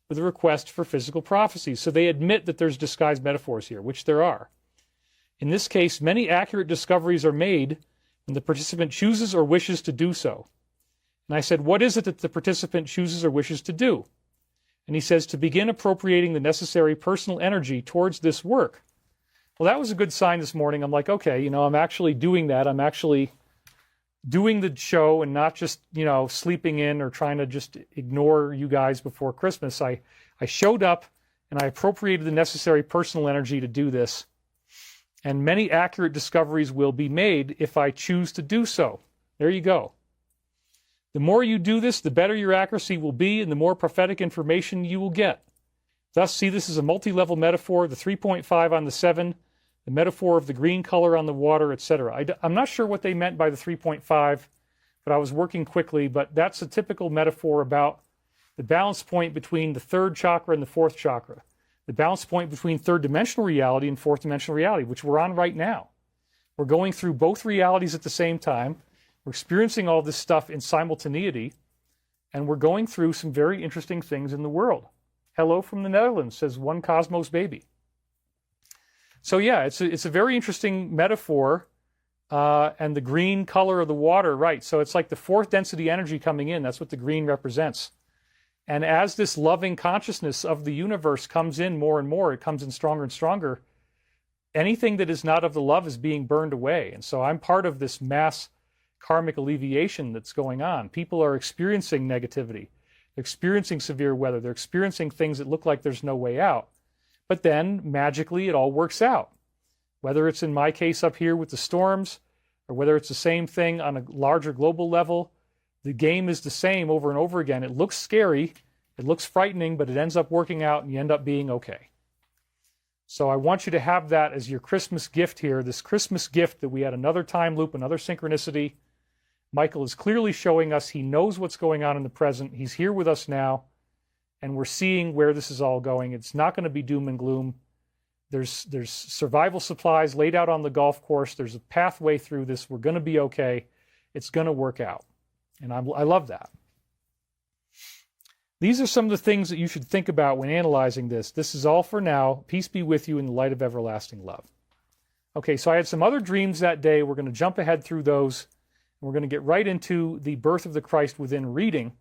with a request for physical prophecies. So they admit that there's disguised metaphors here, which there are. In this case, many accurate discoveries are made when the participant chooses or wishes to do so. And I said, what is it that the participant chooses or wishes to do? And he says, to begin appropriating the necessary personal energy towards this work. Well, that was a good sign this morning. I'm like, okay, I'm actually doing that. I'm actually doing the show and not just, sleeping in or trying to just ignore you guys before Christmas. I showed up and I appropriated the necessary personal energy to do this. And many accurate discoveries will be made if I choose to do so. There you go. The more you do this, the better your accuracy will be and the more prophetic information you will get. Thus, see this as a multi-level metaphor, the 3.5 on the 7, the metaphor of the green color on the water, etc. I'm not sure what they meant by the 3.5, but I was working quickly, but that's a typical metaphor about the balance point between the third chakra and the fourth chakra. The balance point between third dimensional reality and fourth dimensional reality, which we're on right now. We're going through both realities at the same time. We're experiencing all this stuff in simultaneity, and we're going through some very interesting things in the world. Hello from the Netherlands, says One Cosmos Baby. So yeah, it's a very interesting metaphor, and the green color of the water, right. So it's like the fourth density energy coming in. That's what the green represents. And as this loving consciousness of the universe comes in more and more, it comes in stronger and stronger, anything that is not of the love is being burned away. And so I'm part of this mass karmic alleviation that's going on. People are experiencing negativity. They're experiencing severe weather. They're experiencing things that look like there's no way out. But then, magically, it all works out. whether it's in my case up here with the storms, or whether it's the same thing on a larger global level. The game is the same over and over again. It looks scary, it looks frightening, but it ends up working out and you end up being okay. So I want you to have that as your Christmas gift here, this Christmas gift that we had another time loop, another synchronicity. Michael is clearly showing us he knows what's going on in the present. He's here with us now, and we're seeing where this is all going. It's not going to be doom and gloom. There's survival supplies laid out on the golf course. There's a pathway through this. We're going to be okay. It's going to work out. And I love that. These are some of the things that you should think about when analyzing this. This is all for now. Peace be with you in the light of everlasting love. Okay, so I had some other dreams that day. We're going to jump ahead through those. We're going to get right into the birth of the Christ within reading,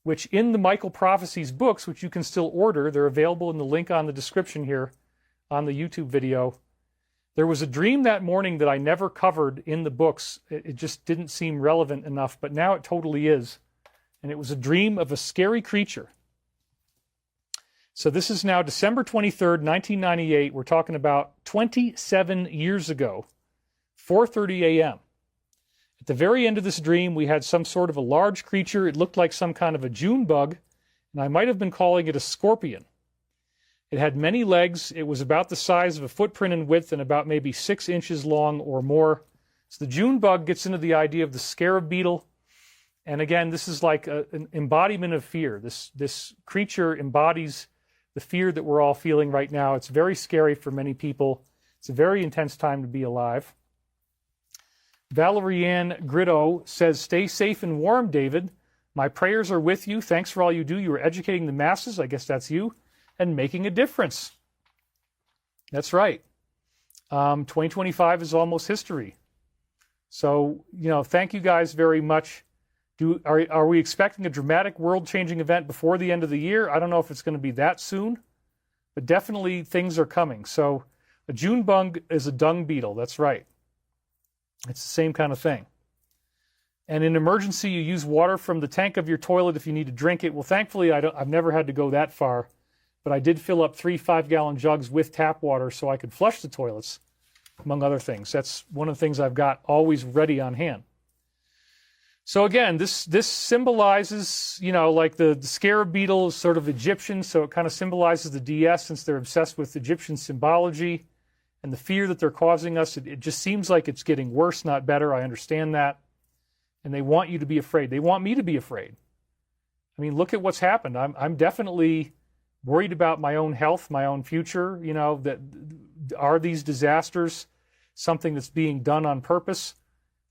which in the Michael Prophecies books, which you can still order, they're available in the link on the description here on the YouTube video. There was a dream that morning that I never covered in the books. It just didn't seem relevant enough, but now it totally is. And it was a dream of a scary creature. So this is now December 23rd, 1998. We're talking about 27 years ago, 4:30 a.m. At the very end of this dream, we had some sort of a large creature. It looked like some kind of a June bug, and I might have been calling it a scorpion. It had many legs. It was about the size of a footprint in width and about maybe 6 inches long or more. So the June bug gets into the idea of the scarab beetle. And again, this is like an embodiment of fear. This creature embodies the fear that we're all feeling right now. It's very scary for many people. It's a very intense time to be alive. Valerianne Gritto says, "Stay safe and warm, David. My prayers are with you. Thanks for all you do. You are educating the masses," I guess that's you, "and making a difference." That's right. 2025 is almost history. So, thank you guys very much. Are we expecting a dramatic world-changing event before the end of the year? I don't know if it's going to be that soon, but definitely things are coming. So a June bug is a dung beetle. That's right. It's the same kind of thing. And in emergency, you use water from the tank of your toilet if you need to drink it. Well, thankfully, I've never had to go that far, but I did fill up 3 5-gallon jugs with tap water so I could flush the toilets, among other things. That's one of the things I've got always ready on hand. So again, this symbolizes, like the scarab beetle is sort of Egyptian, so it kind of symbolizes the DS since they're obsessed with Egyptian symbology and the fear that they're causing us. It just seems like it's getting worse, not better. I understand that. And they want you to be afraid. They want me to be afraid. I mean, look at what's happened. I'm definitely worried about my own health, my own future. That are these disasters something that's being done on purpose?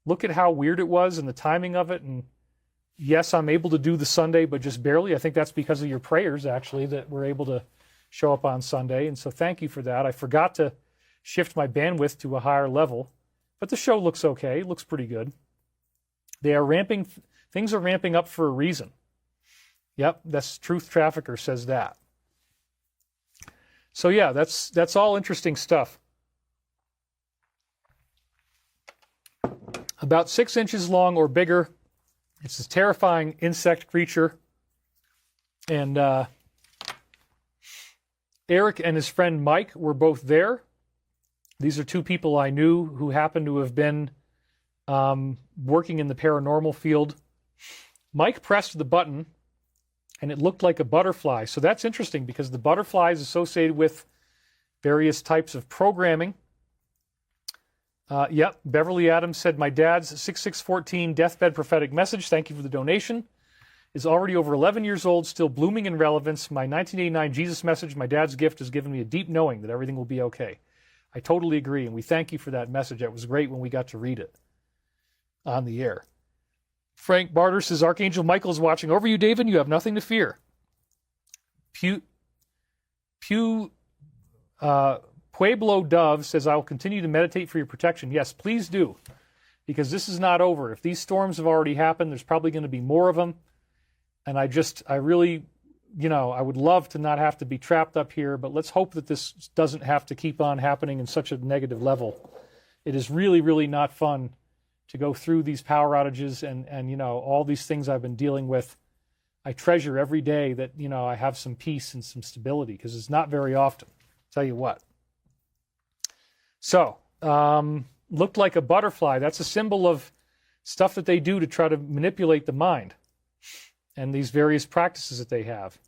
Look at how weird it was and the timing of it. And yes, I'm able to do the Sunday, but just barely. I think that's because of your prayers, actually, that we're able to show up on Sunday. And so thank you for that. I forgot to shift my bandwidth to a higher level, but the show looks okay. It looks pretty good. Things are ramping up for a reason. Yep, that's Truth Trafficker says that. So yeah, that's all interesting stuff. About 6 inches long or bigger. It's a terrifying insect creature. And Eric and his friend Mike were both there. These are 2 people I knew who happened to have been working in the paranormal field. Mike pressed the button, and it looked like a butterfly. So that's interesting because the butterfly is associated with various types of programming. Yep, Beverly Adams said, "My dad's 6614 deathbed prophetic message, thank you for the donation, is already over 11 years old, still blooming in relevance. My 1989 Jesus message, my dad's gift, has given me a deep knowing that everything will be okay." I totally agree, and we thank you for that message. It was great when we got to read it on the air. Frank Barter says, "Archangel Michael is watching over you, David. You have nothing to fear." Pueblo Dove says, "I will continue to meditate for your protection." Yes, please do, because this is not over. If these storms have already happened, there's probably going to be more of them. And I really, I would love to not have to be trapped up here, but let's hope that this doesn't have to keep on happening in such a negative level. It is really, really not fun to go through these power outages and all these things I've been dealing with. I treasure every day that, I have some peace and some stability, because it's not very often. I'll tell you what. So, looked like a butterfly. That's a symbol of stuff that they do to try to manipulate the mind and these various practices that they have.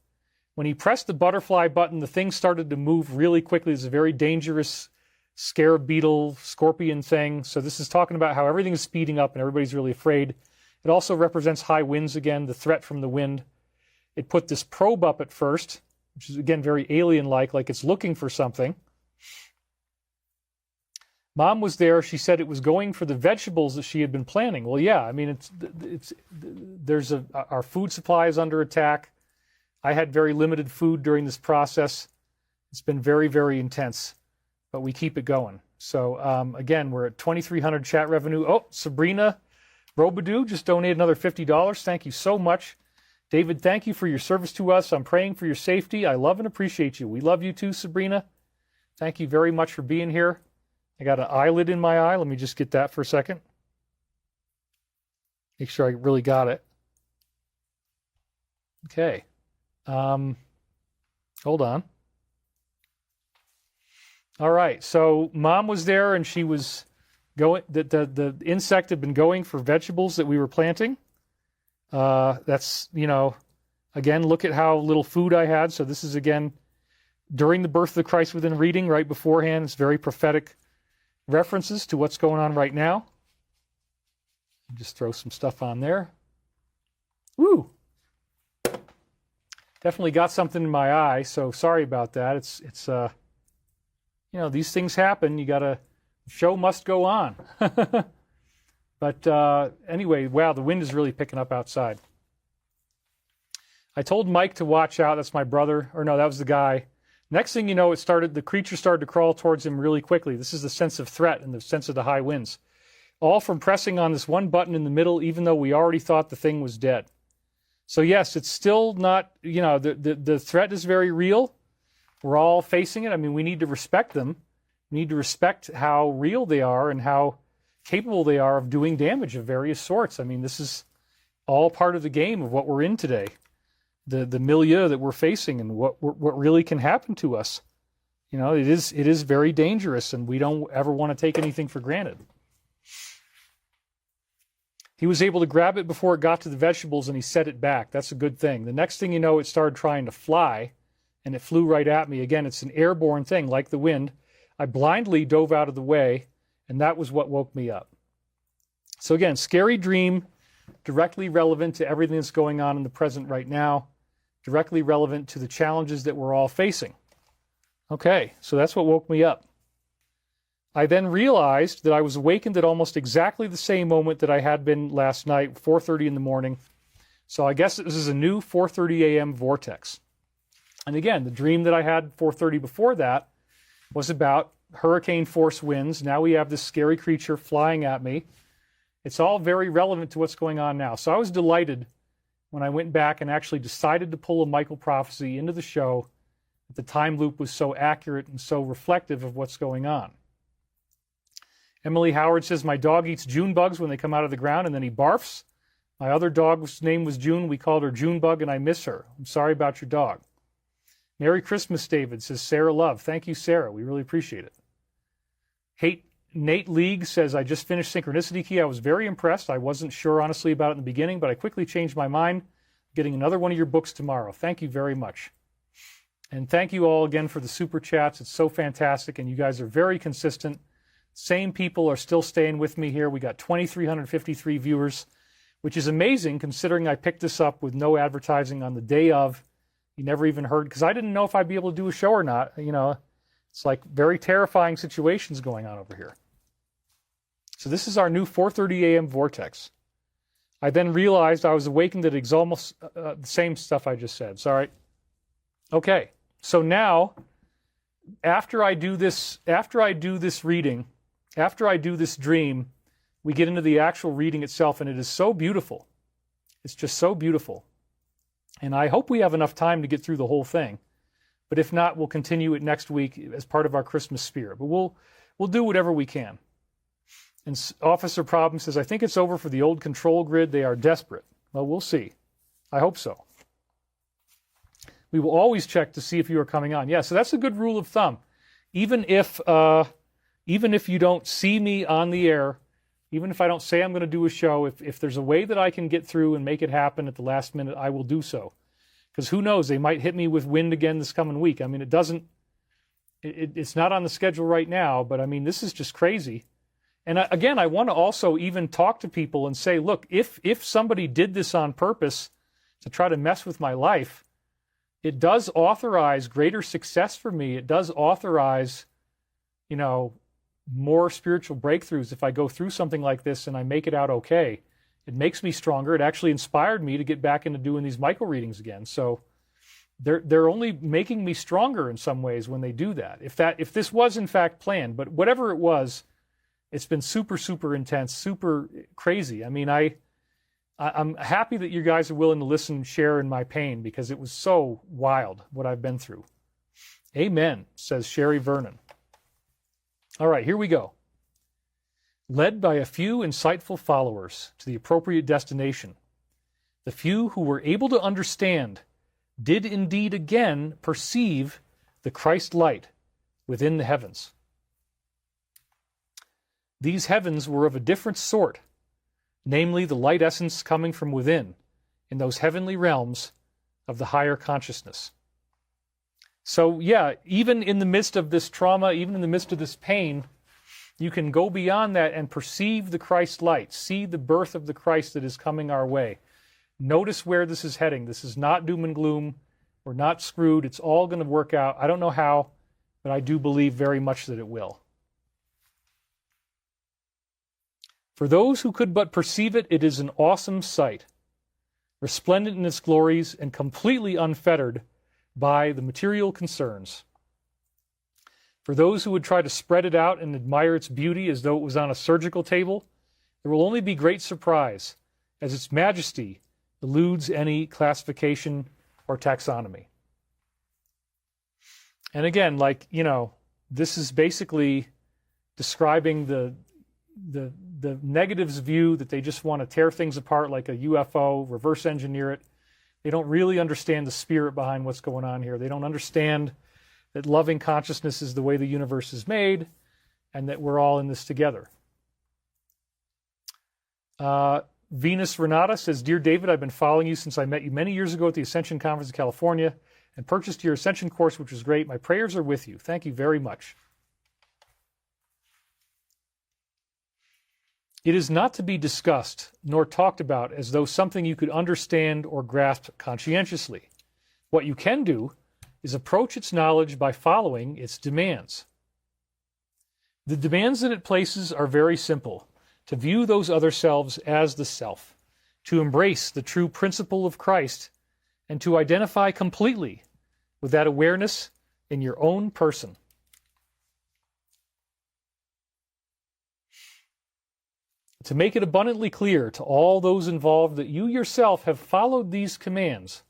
When he pressed the butterfly button, the thing started to move really quickly. It's a very dangerous scarab beetle, scorpion thing. So this is talking about how everything is speeding up and everybody's really afraid. It also represents high winds again, the threat from the wind. It put this probe up at first, which is, again, very alien-like, like it's looking for something. Mom was there. She said it was going for the vegetables that she had been planting. Well, yeah, I mean, our food supply is under attack. I had very limited food during this process. It's been very, very intense, but we keep it going. So, again, we're at 2,300 chat revenue. Oh, Sabrina Robidoux just donated another $50. Thank you so much. David, thank you for your service to us. I'm praying for your safety. I love and appreciate you. We love you too, Sabrina. Thank you very much for being here. I got an eyelid in my eye. Let me just get that for a second. Make sure I really got it. Okay. Hold on. All right. So Mom was there, and she was going. The insect had been going for vegetables that we were planting. That's, again, look at how little food I had. So this is, again, during the birth of the Christ within reading, right beforehand. It's very prophetic references to what's going on right now. Just throw some stuff on there. Woo! Definitely got something in my eye, so sorry about that. It's these things happen. Show must go on. But anyway, wow, the wind is really picking up outside. I told Mike to watch out. That's my brother. Or no, that was the guy. Next thing you know, the creature started to crawl towards him really quickly. This is the sense of threat and the sense of the high winds. All from pressing on this one button in the middle, even though we already thought the thing was dead. So yes, it's still not, the threat is very real. We're all facing it. I mean, we need to respect them. We need to respect how real they are and how capable they are of doing damage of various sorts. I mean, this is all part of the game of what we're in today. The milieu that we're facing and what really can happen to us. It is very dangerous, and we don't ever want to take anything for granted. He was able to grab it before it got to the vegetables, and he set it back. That's a good thing. The next thing you know, it started trying to fly, and it flew right at me. Again, it's an airborne thing, like the wind. I blindly dove out of the way, and that was what woke me up. So again, scary dream, directly relevant to everything that's going on in the present right now, directly relevant to the challenges that we're all facing. Okay, so that's what woke me up. I then realized that I was awakened at almost exactly the same moment that I had been last night, 4:30 in the morning. So I guess this is a new 4:30 a.m. vortex. And again, the dream that I had 4:30 before that was about hurricane force winds. Now we have this scary creature flying at me. It's all very relevant to what's going on now. So I was delighted when I went back and actually decided to pull a Michael prophecy into the show. That the time loop was so accurate and so reflective of what's going on. Emily Howard says, my dog eats June bugs when they come out of the ground, and then he barfs. My other dog's name was June. We called her June Bug, and I miss her. I'm sorry about your dog. Merry Christmas, David, says Sarah Love. Thank you, Sarah. We really appreciate it. Nate League says, I just finished Synchronicity Key. I was very impressed. I wasn't sure, honestly, about it in the beginning, but I quickly changed my mind. Getting another one of your books tomorrow. Thank you very much. And thank you all again for the super chats. It's so fantastic, and you guys are very consistent. Same people are still staying with me here. We got 2,353 viewers, which is amazing considering I picked this up with no advertising on the day of. You never even heard, because I didn't know if I'd be able to do a show or not. It's like very terrifying situations going on over here. So this is our new 4:30 a.m. vortex. I then realized I was awakened at almost the same stuff I just said. Sorry. Okay. So now, after I do this reading, after I do this dream, we get into the actual reading itself, and it is so beautiful. It's just so beautiful. And I hope we have enough time to get through the whole thing. But if not, we'll continue it next week as part of our Christmas spirit. But we'll do whatever we can. And Officer Problem says, I think it's over for the old control grid. They are desperate. Well, we'll see. I hope so. We will always check to see if you are coming on. Yeah, so that's a good rule of thumb. Even if, even if you don't see me on the air, even if I don't say I'm going to do a show, if there's a way that I can get through and make it happen at the last minute, I will do so. Because who knows, they might hit me with wind again this coming week. I mean, it's not on the schedule right now, but I mean, this is just crazy. And again, I want to also even talk to people and say, look, if somebody did this on purpose to try to mess with my life, it does authorize greater success for me. It does authorize, more spiritual breakthroughs if I go through something like this and I make it out okay. It makes me stronger. It actually inspired me to get back into doing these micro readings again. So they're only making me stronger in some ways when they do that. If this was in fact planned, but whatever it was, it's been super, super intense, super crazy. I mean, I'm happy that you guys are willing to listen and share in my pain, because it was so wild what I've been through. Amen, says Sherry Vernon. All right, here we go. Led by a few insightful followers to the appropriate destination, the few who were able to understand did indeed again perceive the Christ light within the heavens. These heavens were of a different sort, namely the light essence coming from within, in those heavenly realms of the higher consciousness. So yeah, even in the midst of this trauma, even in the midst of this pain, you can go beyond that and perceive the Christ light, see the birth of the Christ that is coming our way. Notice where this is heading. This is not doom and gloom. We're not screwed. It's all going to work out. I don't know how, but I do believe very much that it will. For those who could but perceive it, it is an awesome sight, resplendent in its glories and completely unfettered by the material concerns. For those who would try to spread it out and admire its beauty as though it was on a surgical table, there will only be great surprise, as its majesty eludes any classification or taxonomy. And again, this is basically describing the negatives view that they just want to tear things apart like a UFO, reverse engineer it. They don't really understand the spirit behind what's going on here. They don't understand that loving consciousness is the way the universe is made and that we're all in this together. Venus Renata says, Dear David, I've been following you since I met you many years ago at the Ascension Conference in California and purchased your Ascension course, which was great. My prayers are with you. Thank you very much. It is not to be discussed nor talked about as though something you could understand or grasp conscientiously. What you can do is approach its knowledge by following its demands. The demands that it places are very simple: to view those other selves as the self, to embrace the true principle of Christ, and to identify completely with that awareness in your own person. To make it abundantly clear to all those involved that you yourself have followed these commands,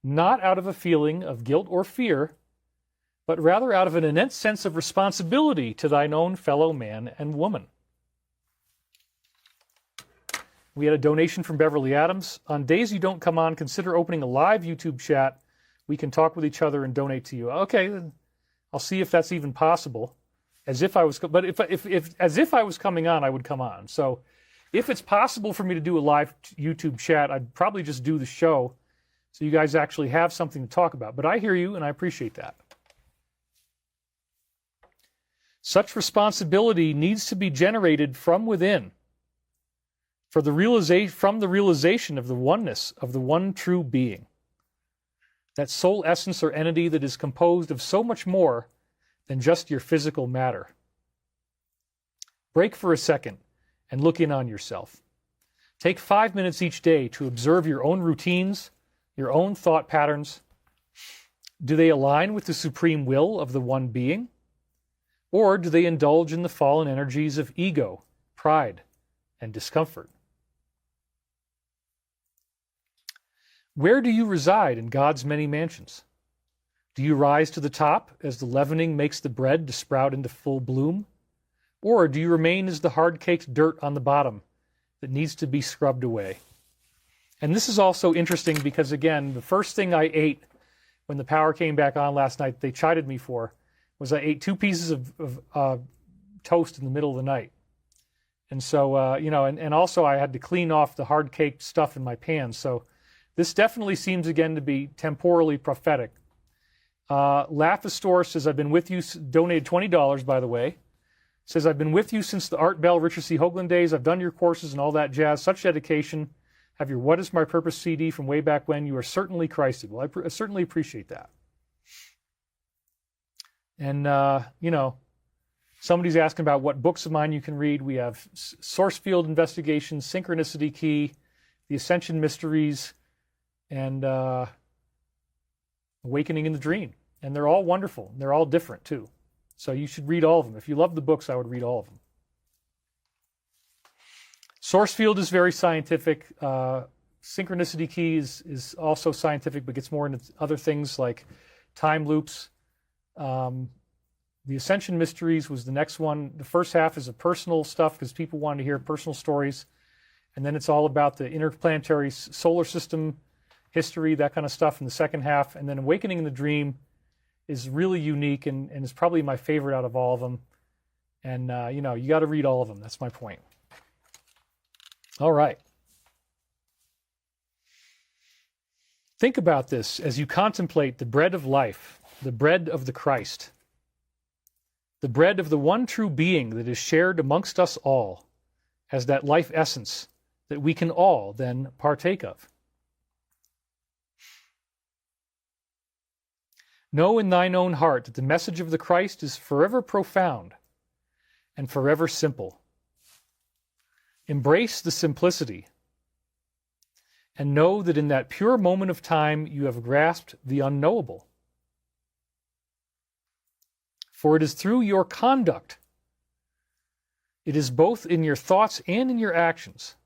not out of a feeling of guilt or fear, but rather out of an immense sense of responsibility to thine own fellow man and woman. We had a donation from Beverly Adams. On days you don't come on, consider opening a live YouTube chat. We can talk with each other and donate to you. Okay, then I'll see if that's even possible. If I was coming on, I would come on. So if it's possible for me to do a live YouTube chat, I'd probably just do the show so you guys actually have something to talk about. But I hear you, and I appreciate that. Such responsibility needs to be generated from within, from the realization of the oneness of the one true being, that soul essence or entity that is composed of so much more than just your physical matter. Break for a second and look in on yourself. Take 5 minutes each day to observe your own routines, your own thought patterns. Do they align with the supreme will of the one being? Or do they indulge in the fallen energies of ego, pride, and discomfort? Where do you reside in God's many mansions? Do you rise to the top as the leavening makes the bread to sprout into full bloom? Or do you remain as the hard-caked dirt on the bottom that needs to be scrubbed away? And this is also interesting because, again, the first thing I ate when the power came back on last night, they chided me for, was I ate 2 pieces of toast in the middle of the night. And so, and also I had to clean off the hard-caked stuff in my pans. So this definitely seems, again, to be temporally prophetic. Laphastor says, I've been with you, donated $20, by the way. Says, I've been with you since the Art Bell, Richard C. Hoagland days. I've done your courses and all that jazz. Such dedication. Have your What is My Purpose CD from way back when. You are certainly Christed. Well, I certainly appreciate that. And, somebody's asking about what books of mine you can read. We have Source Field Investigation, Synchronicity Key, The Ascension Mysteries, and Awakening in the Dream. And they're all wonderful. They're all different, too. So you should read all of them. If you love the books, I would read all of them. Source Field is very scientific. Synchronicity Key is also scientific, but gets more into other things like time loops. The Ascension Mysteries was the next one. The first half is a personal stuff because people wanted to hear personal stories. And then it's all about the interplanetary solar system history, that kind of stuff in the second half. And then Awakening in the Dream is really unique and is probably my favorite out of all of them. And, you got to read all of them. That's my point. All right. Think about this as you contemplate the bread of life, the bread of the Christ, the bread of the one true being that is shared amongst us all as that life essence that we can all then partake of. Know in thine own heart that the message of the Christ is forever profound and forever simple. Embrace the simplicity and know that in that pure moment of time you have grasped the unknowable. For it is through your conduct, it is both in your thoughts and in your actions,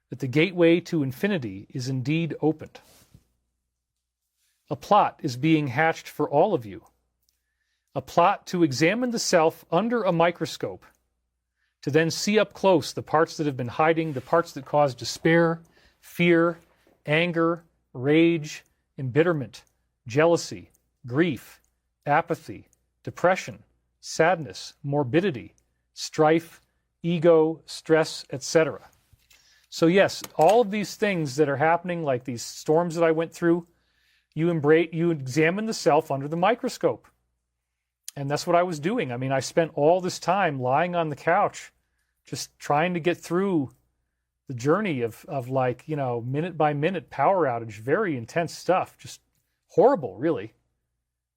that the gateway to infinity is indeed opened. A plot is being hatched for all of you. A plot to examine the self under a microscope, to then see up close the parts that have been hiding, the parts that cause despair, fear, anger, rage, embitterment, jealousy, grief, apathy, depression, sadness, morbidity, strife, ego, stress, etc. So yes, all of these things that are happening, like these storms that I went through, you examine the self under the microscope. And that's what I was doing. I mean, I spent all this time lying on the couch, just trying to get through the journey of minute by minute power outage, very intense stuff, just horrible, really.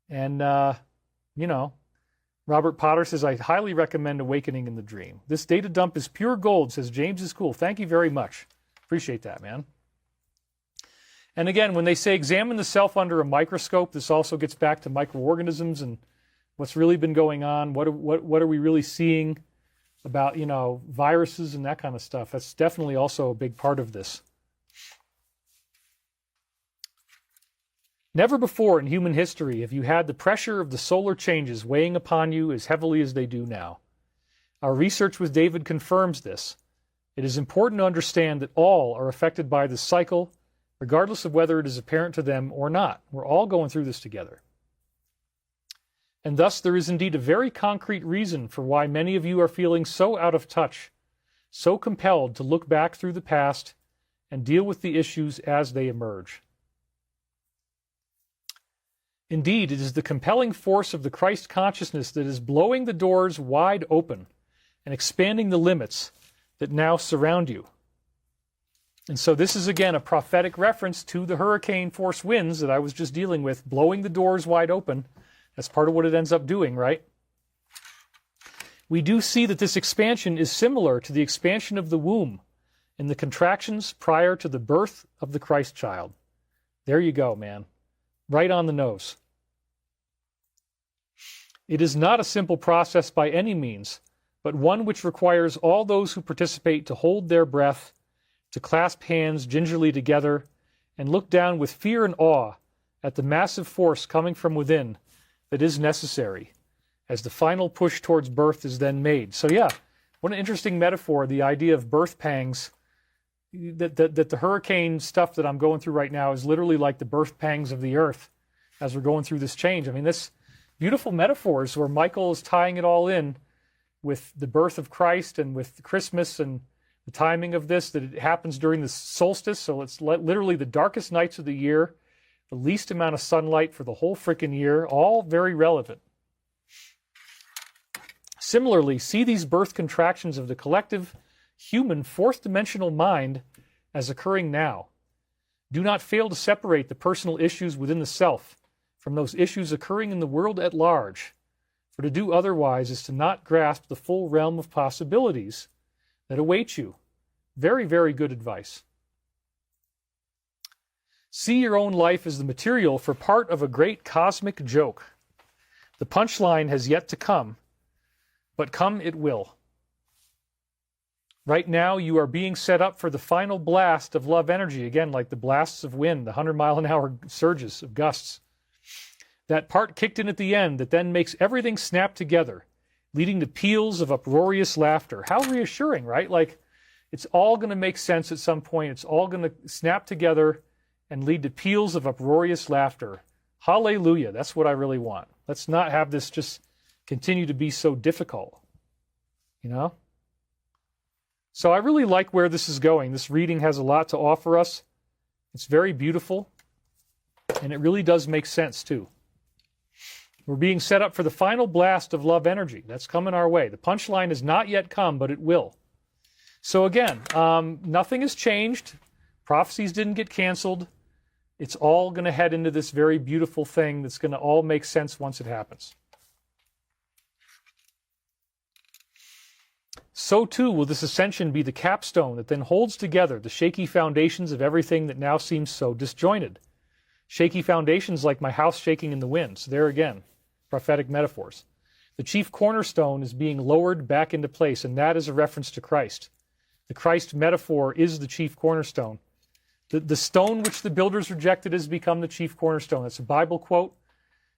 And, Robert Potter says, I highly recommend Awakening in the Dream. This data dump is pure gold, says James is cool. Thank you very much. Appreciate that, man. And again, when they say examine the self under a microscope, this also gets back to microorganisms and what's really been going on. What are we really seeing about, viruses and that kind of stuff? That's definitely also a big part of this. Never before in human history have you had the pressure of the solar changes weighing upon you as heavily as they do now. Our research with David confirms this. It is important to understand that all are affected by this cycle, regardless of whether it is apparent to them or not. We're all going through this together. And thus there is indeed a very concrete reason for why many of you are feeling so out of touch, so compelled to look back through the past and deal with the issues as they emerge. Indeed, it is the compelling force of the Christ consciousness that is blowing the doors wide open and expanding the limits that now surround you. And so this is again a prophetic reference to the hurricane force winds that I was just dealing with, blowing the doors wide open. That's part of what it ends up doing, right? We do see that this expansion is similar to the expansion of the womb in the contractions prior to the birth of the Christ child. There you go, man. Right on the nose. It is not a simple process by any means, but one which requires all those who participate to hold their breath, to clasp hands gingerly together, and look down with fear and awe at the massive force coming from within that is necessary as the final push towards birth is then made. So yeah, what an interesting metaphor, the idea of birth pangs, that the hurricane stuff that I'm going through right now is literally like the birth pangs of the earth as we're going through this change. I mean, this beautiful metaphors where Michael is tying it all in with the birth of Christ and with Christmas and the timing of this, that it happens during the solstice. So it's literally the darkest nights of the year, the least amount of sunlight for the whole freaking year, all very relevant. Similarly, see these birth contractions of the collective human fourth dimensional mind as occurring now. Do not fail to separate the personal issues within the self from those issues occurring in the world at large, for to do otherwise is to not grasp the full realm of possibilities that await you. Very, very good advice. See your own life as the material for part of a great cosmic joke. The punchline has yet to come, but come it will. Right now, you are being set up for the final blast of love energy, again, like the blasts of wind, the 100-mile-an-hour surges of gusts. That part kicked in at the end that then makes everything snap together, leading to peals of uproarious laughter. How reassuring, right? Like, it's all going to make sense at some point. It's all going to snap together and lead to peals of uproarious laughter. Hallelujah. That's what I really want. Let's not have this just continue to be so difficult, you know? So I really like where this is going. This reading has a lot to offer us. It's very beautiful, and it really does make sense, too. We're being set up for the final blast of love energy. That's coming our way. The punchline has not yet come, but it will. So again, nothing has changed. Prophecies didn't get canceled. It's all going to head into this very beautiful thing that's going to all make sense once it happens. So too will this ascension be the capstone that then holds together the shaky foundations of everything that now seems so disjointed. Shaky foundations like my house shaking in the wind. So there again, prophetic metaphors. The chief cornerstone is being lowered back into place, and that is a reference to Christ. The Christ metaphor is the chief cornerstone. The stone which the builders rejected has become the chief cornerstone. That's a Bible quote,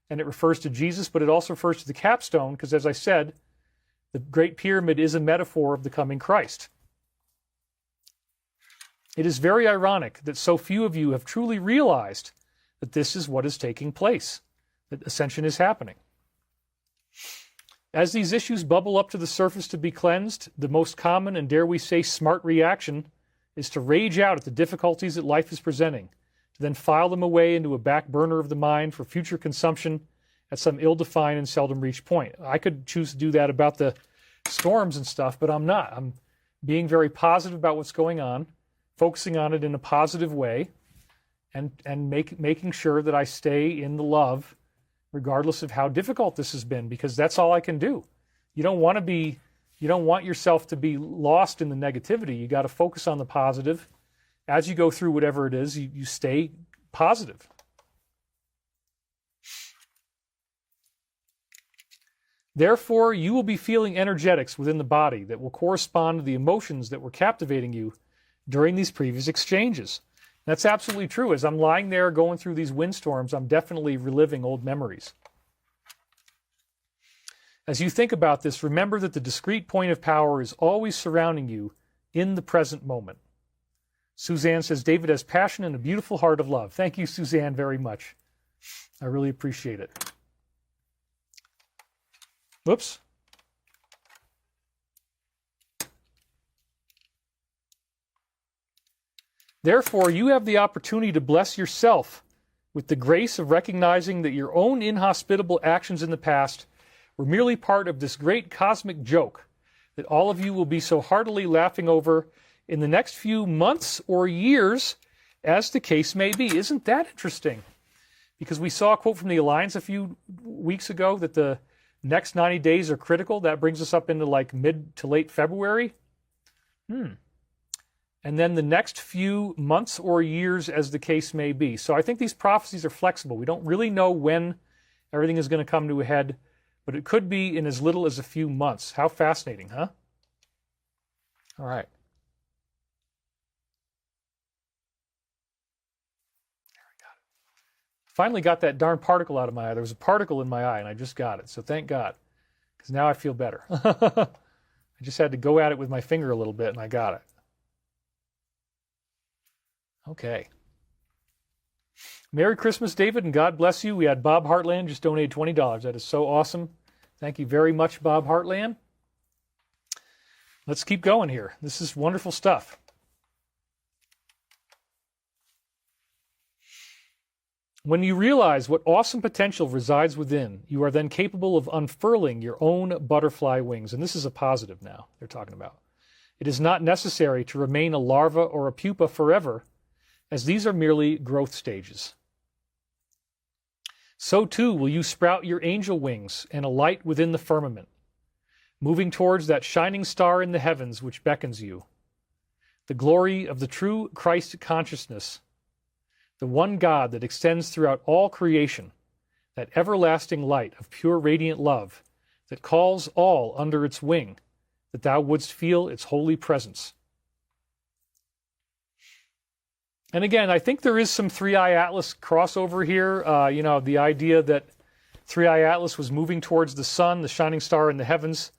and it refers to Jesus, but it also refers to the capstone, because as I said, the Great Pyramid is a metaphor of the coming Christ. It is very ironic that so few of you have truly realized that this is what is taking place, that ascension is happening. As these issues bubble up to the surface to be cleansed, the most common and, dare we say, smart reaction is to rage out at the difficulties that life is presenting, to then file them away into a back burner of the mind for future consumption at some ill-defined and seldom reached point. I could choose to do that about the storms and stuff, but I'm not. I'm being very positive about what's going on, focusing on it in a positive way, and making sure that I stay in the love regardless of how difficult this has been, because that's all I can do. You don't want yourself to be lost in the negativity. You got to focus on the positive. As you go through whatever it is, you stay positive. Therefore, you will be feeling energetics within the body that will correspond to the emotions that were captivating you during these previous exchanges. That's absolutely true. As I'm lying there going through these windstorms, I'm definitely reliving old memories. As you think about this, remember that the discrete point of power is always surrounding you in the present moment. Suzanne says, David has passion and a beautiful heart of love. Thank you, Suzanne, very much. I really appreciate it. Whoops. Therefore, you have the opportunity to bless yourself with the grace of recognizing that your own inhospitable actions in the past were merely part of this great cosmic joke that all of you will be so heartily laughing over in the next few months or years, as the case may be. Isn't that interesting? Because we saw a quote from the Alliance a few weeks ago that the next 90 days are critical. That brings us up into like mid to late February. And then the next few months or years, as the case may be. So I think these prophecies are flexible. We don't really know when everything is going to come to a head, but it could be in as little as a few months. How fascinating, huh? All right. There we got it. Finally got that darn particle out of my eye. There was a particle in my eye, and I just got it. So thank God, because now I feel better. I just had to go at it with my finger a little bit, and I got it. Okay. Merry Christmas, David, and God bless you. We had Bob Heartland just donated $20. That is so awesome. Thank you very much, Bob Heartland. let's keep going here. This is wonderful stuff. When you realize what awesome potential resides within, you are then capable of unfurling your own butterfly wings. And this is a positive now they're talking about. It is not necessary to remain a larva or a pupa forever, as these are merely growth stages. So too will you sprout your angel wings and alight within the firmament, moving towards that shining star in the heavens which beckons you, the glory of the true Christ consciousness, the one God that extends throughout all creation, that everlasting light of pure radiant love that calls all under its wing, that thou wouldst feel its holy presence. And again, I think there is some Three-Eye Atlas crossover here. The idea that Three-Eye Atlas was moving towards the sun, the shining star in the heavens.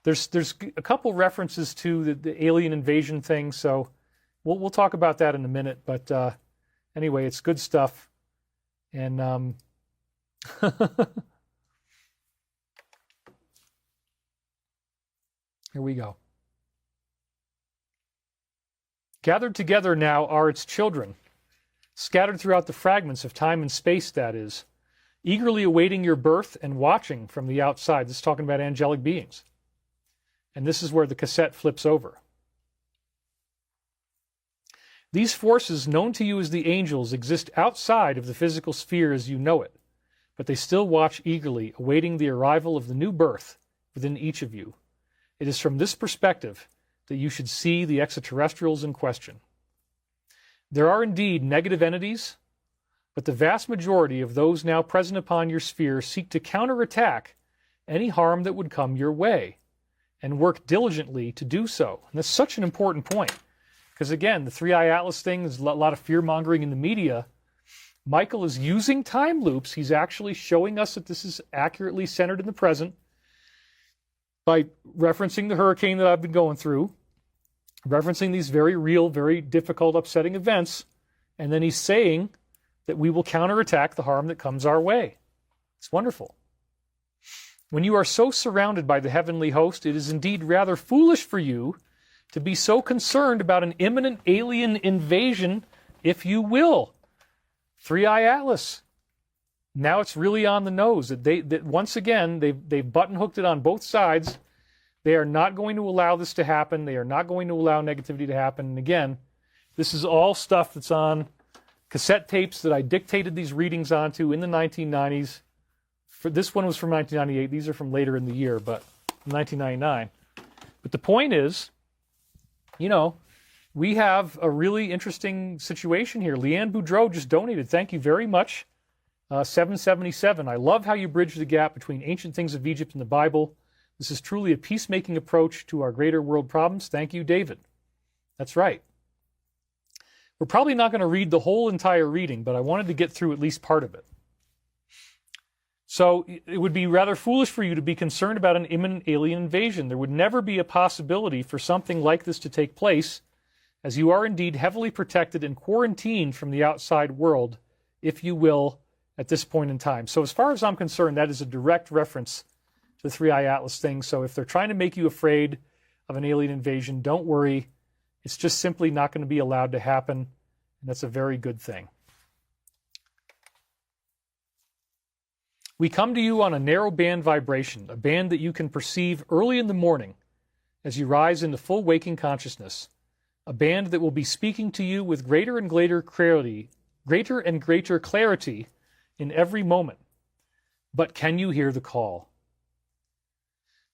There's a couple references to the alien invasion thing, so we'll talk about that in a minute. But anyway, it's good stuff. And here we go. Gathered together now are its children, scattered throughout the fragments of time and space, that is, eagerly awaiting your birth and watching from the outside. This is talking about angelic beings. And this is where the cassette flips over. These forces, known to you as the angels, exist outside of the physical sphere as you know it, but they still watch eagerly, awaiting the arrival of the new birth within each of you. It is from this perspective that you should see the extraterrestrials in question. There are indeed negative entities, but the vast majority of those now present upon your sphere seek to counterattack any harm that would come your way, and work diligently to do so. And that's such an important point, because again, the Three-Eye Atlas thing, there's a lot of fear-mongering in the media. Michael is using time loops. He's actually showing us that this is accurately centered in the present by referencing the hurricane that I've been going through, referencing these very real, very difficult, upsetting events, and then he's saying that we will counterattack the harm that comes our way. It's wonderful. When you are so surrounded by the heavenly host, it is indeed rather foolish for you to be so concerned about an imminent alien invasion, if you will. Three-Eye Atlas. Now it's really on the nose. That once again, they've button-hooked it on both sides. They are not going to allow this to happen. They are not going to allow negativity to happen. And again, this is all stuff that's on cassette tapes that I dictated these readings onto in the 1990s. This one was from 1998. These are from later in the year, but 1999. But the point is, we have a really interesting situation here. Leanne Boudreau just donated. Thank you very much. 777. I love how you bridge the gap between ancient things of Egypt and the Bible. This is truly a peacemaking approach to our greater world problems. Thank you, David. That's right. We're probably not going to read the whole entire reading, but I wanted to get through at least part of it. So it would be rather foolish for you to be concerned about an imminent alien invasion. There would never be a possibility for something like this to take place, as you are indeed heavily protected and quarantined from the outside world, if you will, at this point in time. So as far as I'm concerned, that is a direct reference to the Three-Eye Atlas thing. So if they're trying to make you afraid of an alien invasion, don't worry. It's just simply not going to be allowed to happen, and that's a very good thing. We come to you on a narrow band vibration, a band that you can perceive early in the morning as you rise into full waking consciousness, a band that will be speaking to you with greater and greater clarity in every moment. But can you hear the call?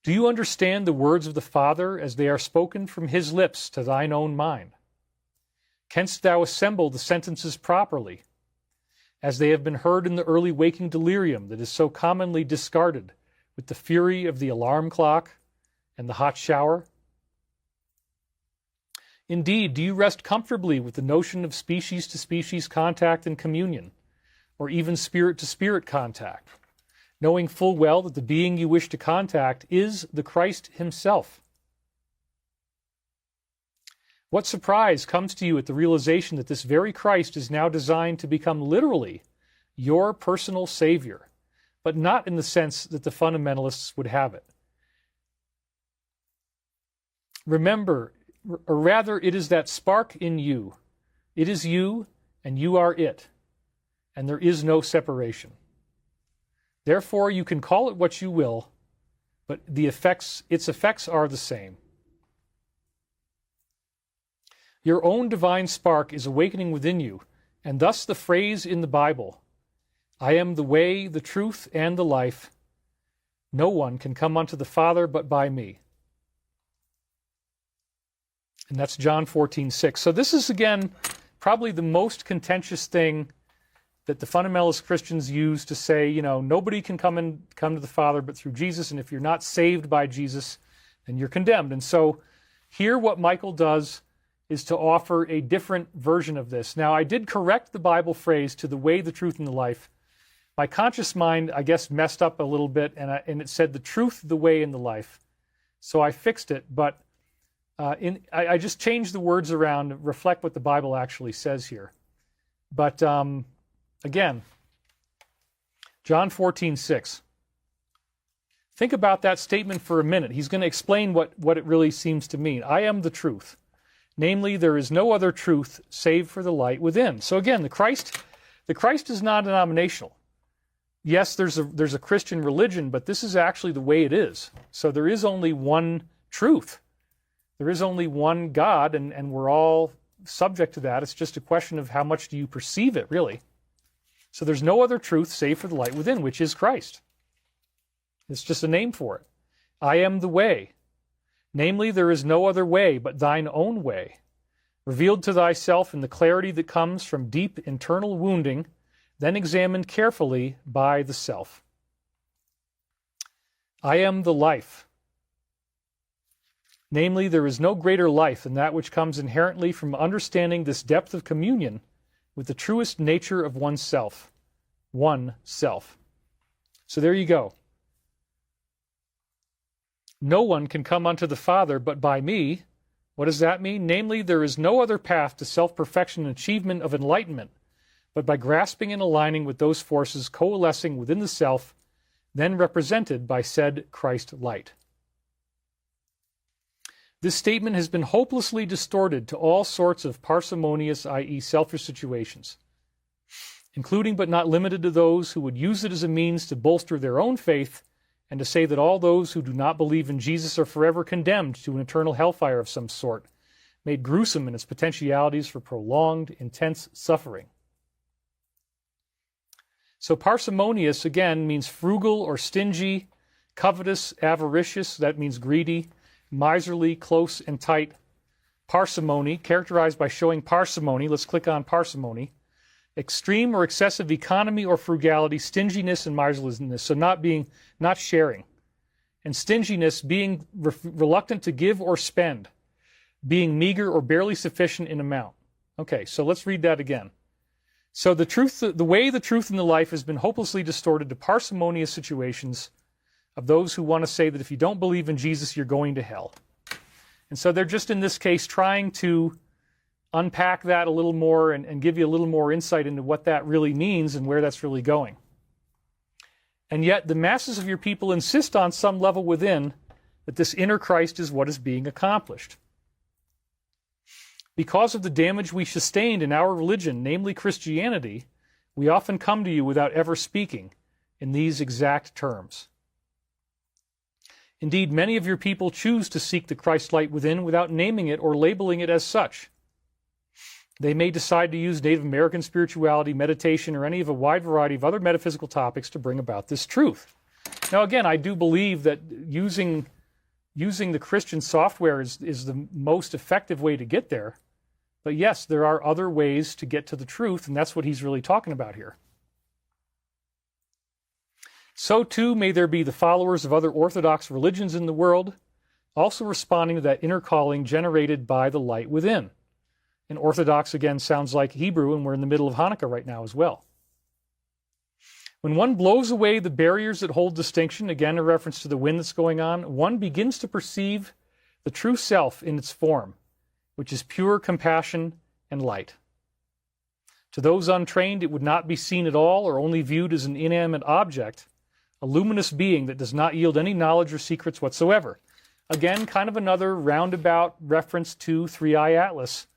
Do you understand the words of the Father as they are spoken from his lips to thine own mind? Canst thou assemble the sentences properly, as they have been heard in the early waking delirium that is so commonly discarded with the fury of the alarm clock and the hot shower? Indeed, do you rest comfortably with the notion of species-to-species contact and communion, or even spirit-to-spirit contact, knowing full well that the being you wish to contact is the Christ himself? What surprise comes to you at the realization that this very Christ is now designed to become literally your personal Savior, but not in the sense that the fundamentalists would have it? Remember, or rather, it is that spark in you. It is you, and you are it, and there is no separation. Therefore, you can call it what you will, but its effects are the same. Your own divine spark is awakening within you, and thus the phrase in the Bible, I am the way, the truth, and the life. No one can come unto the Father but by me. And that's John 14:6. So this is, again, probably the most contentious thing that the fundamentalist Christians use to say, nobody can come to the Father but through Jesus, and if you're not saved by Jesus, then you're condemned. And so here what Michael does is to offer a different version of this. Now, I did correct the Bible phrase to the way, the truth, and the life. My conscious mind, I guess, messed up a little bit, and it said the truth, the way, and the life. So I fixed it, but I just changed the words around to reflect what the Bible actually says here. But again, John 14:6. Think about that statement for a minute. He's going to explain what it really seems to mean. I am the truth. Namely, there is no other truth save for the light within. So again, the Christ is non-denominational. Yes, there's a Christian religion, but this is actually the way it is. So there is only one truth. There is only one God, and we're all subject to that. It's just a question of how much do you perceive it, really. So there's no other truth save for the light within, which is Christ. It's just a name for it. I am the way. Namely, there is no other way but thine own way, revealed to thyself in the clarity that comes from deep internal wounding, then examined carefully by the self. I am the life. Namely, there is no greater life than that which comes inherently from understanding this depth of communion with the truest nature of oneself. One self. So there you go. No one can come unto the Father but by me. What does that mean? Namely, there is no other path to self-perfection and achievement of enlightenment but by grasping and aligning with those forces coalescing within the self, then represented by said Christ light. This statement has been hopelessly distorted to all sorts of parsimonious, i.e. selfish situations, including but not limited to those who would use it as a means to bolster their own faith and to say that all those who do not believe in Jesus are forever condemned to an eternal hellfire of some sort, made gruesome in its potentialities for prolonged, intense suffering. So parsimonious, again, means frugal or stingy, covetous, avaricious, that means greedy, miserly, close and tight. Parsimony, characterized by showing parsimony, let's click on parsimony, extreme or excessive economy or frugality, stinginess and miserliness, so not sharing. And stinginess, being reluctant to give or spend, being meager or barely sufficient in amount. Okay, so let's read that again. So the way, the truth, and the life has been hopelessly distorted to parsimonious situations of those who want to say that if you don't believe in Jesus, you're going to hell. And so they're just in this case trying to unpack that a little more and give you a little more insight into what that really means and where that's really going. And yet the masses of your people insist on some level within that this inner Christ is what is being accomplished. Because of the damage we sustained in our religion, namely Christianity, we often come to you without ever speaking in these exact terms. Indeed, many of your people choose to seek the Christ light within without naming it or labeling it as such. They may decide to use Native American spirituality, meditation, or any of a wide variety of other metaphysical topics to bring about this truth. Now, again, I do believe that using the Christian software is the most effective way to get there. But yes, there are other ways to get to the truth, and that's what he's really talking about here. So too may there be the followers of other orthodox religions in the world, also responding to that inner calling generated by the light within. And Orthodox, again, sounds like Hebrew, and we're in the middle of Hanukkah right now as well. When one blows away the barriers that hold distinction, again a reference to the wind that's going on, one begins to perceive the true self in its form, which is pure compassion and light. To those untrained, it would not be seen at all or only viewed as an inanimate object, a luminous being that does not yield any knowledge or secrets whatsoever. Again, kind of another roundabout reference to Three-Eye Atlas.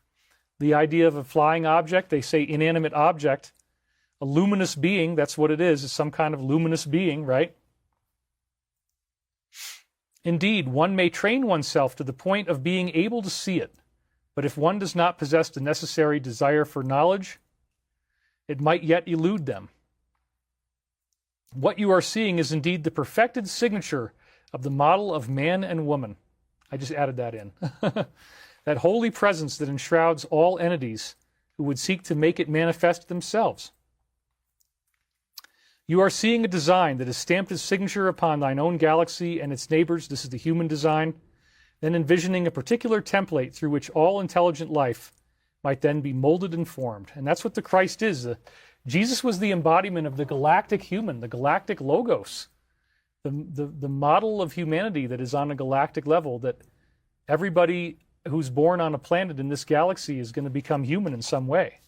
The idea of a flying object, they say inanimate object, a luminous being, that's what it is. It's some kind of luminous being, right? Indeed, one may train oneself to the point of being able to see it, but if one does not possess the necessary desire for knowledge, it might yet elude them. What you are seeing is indeed the perfected signature of the model of man and woman. I just added that in. That holy presence that enshrouds all entities who would seek to make it manifest themselves. You are seeing a design that has stamped its signature upon thine own galaxy and its neighbors. This is the human design. Then envisioning a particular template through which all intelligent life might then be molded and formed. And that's what the Christ is. Jesus was the embodiment of the galactic human, the galactic logos, the model of humanity that is on a galactic level, that everybody who's born on a planet in this galaxy is going to become human in some way.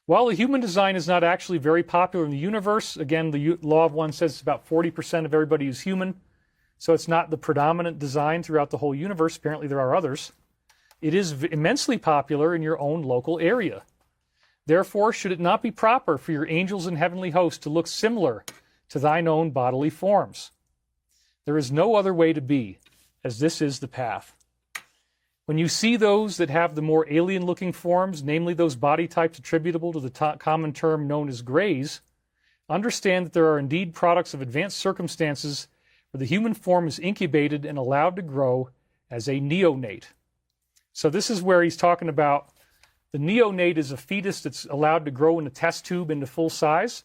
While the human design is not actually very popular in the universe, again, the law of one says about 40% of everybody is human, so it's not the predominant design throughout the whole universe. Apparently there are others. It is immensely popular in your own local area. Therefore, should it not be proper for your angels and heavenly hosts to look similar to thine own bodily forms? There is no other way to be, as this is the path. When you see those that have the more alien-looking forms, namely those body types attributable to the common term known as grays, understand that there are indeed products of advanced circumstances where the human form is incubated and allowed to grow as a neonate. So this is where he's talking about the neonate is a fetus that's allowed to grow in a test tube into full size,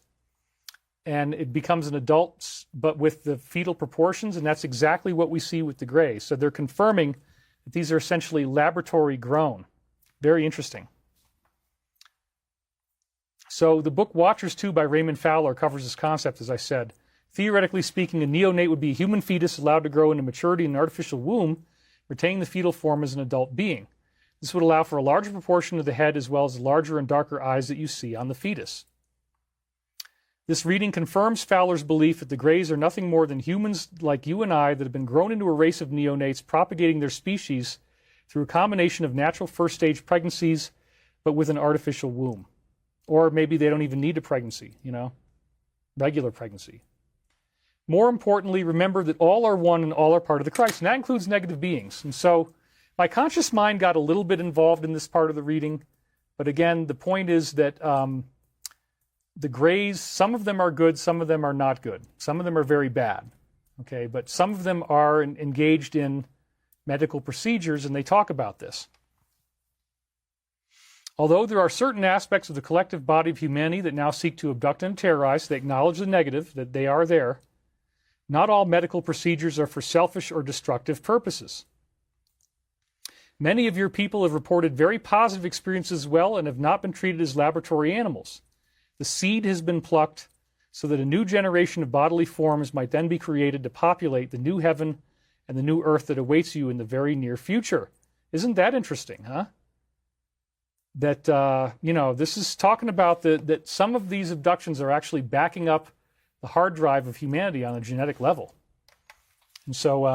and it becomes an adult, but with the fetal proportions, and that's exactly what we see with the grays. So they're confirming that these are essentially laboratory grown. Very interesting. So the book Watchers 2 by Raymond Fowler covers this concept, as I said. Theoretically speaking, a neonate would be a human fetus allowed to grow into maturity in an artificial womb, retaining the fetal form as an adult being. This would allow for a larger proportion of the head as well as the larger and darker eyes that you see on the fetus. This reading confirms Fowler's belief that the Greys are nothing more than humans like you and I that have been grown into a race of neonates propagating their species through a combination of natural first-stage pregnancies but with an artificial womb. Or maybe they don't even need a pregnancy, regular pregnancy. More importantly, remember that all are one and all are part of the Christ, and that includes negative beings. And so my conscious mind got a little bit involved in this part of the reading, but again, the point is that the Greys, some of them are good, some of them are not good. Some of them are very bad, okay? But some of them are engaged in medical procedures, and they talk about this. Although there are certain aspects of the collective body of humanity that now seek to abduct and terrorize, they acknowledge the negative, that they are there. Not all medical procedures are for selfish or destructive purposes. Many of your people have reported very positive experiences as well and have not been treated as laboratory animals. The seed has been plucked so that a new generation of bodily forms might then be created to populate the new heaven and the new earth that awaits you in the very near future. Isn't that interesting, huh? That, this is talking about that some of these abductions are actually backing up the hard drive of humanity on a genetic level. And so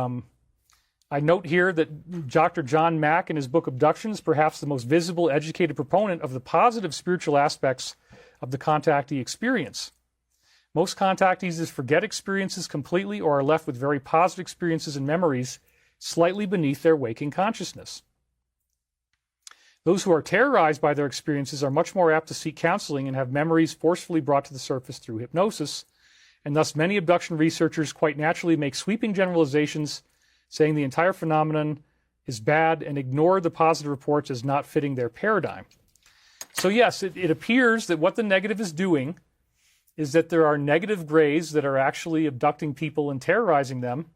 I note here that Dr. John Mack, in his book Abductions, perhaps the most visible, educated proponent of the positive spiritual aspects of the contactee experience. Most contactees just forget experiences completely or are left with very positive experiences and memories slightly beneath their waking consciousness. Those who are terrorized by their experiences are much more apt to seek counseling and have memories forcefully brought to the surface through hypnosis, and thus many abduction researchers quite naturally make sweeping generalizations saying the entire phenomenon is bad and ignore the positive reports as not fitting their paradigm. So yes, it appears that what the negative is doing is that there are negative Greys that are actually abducting people and terrorizing them,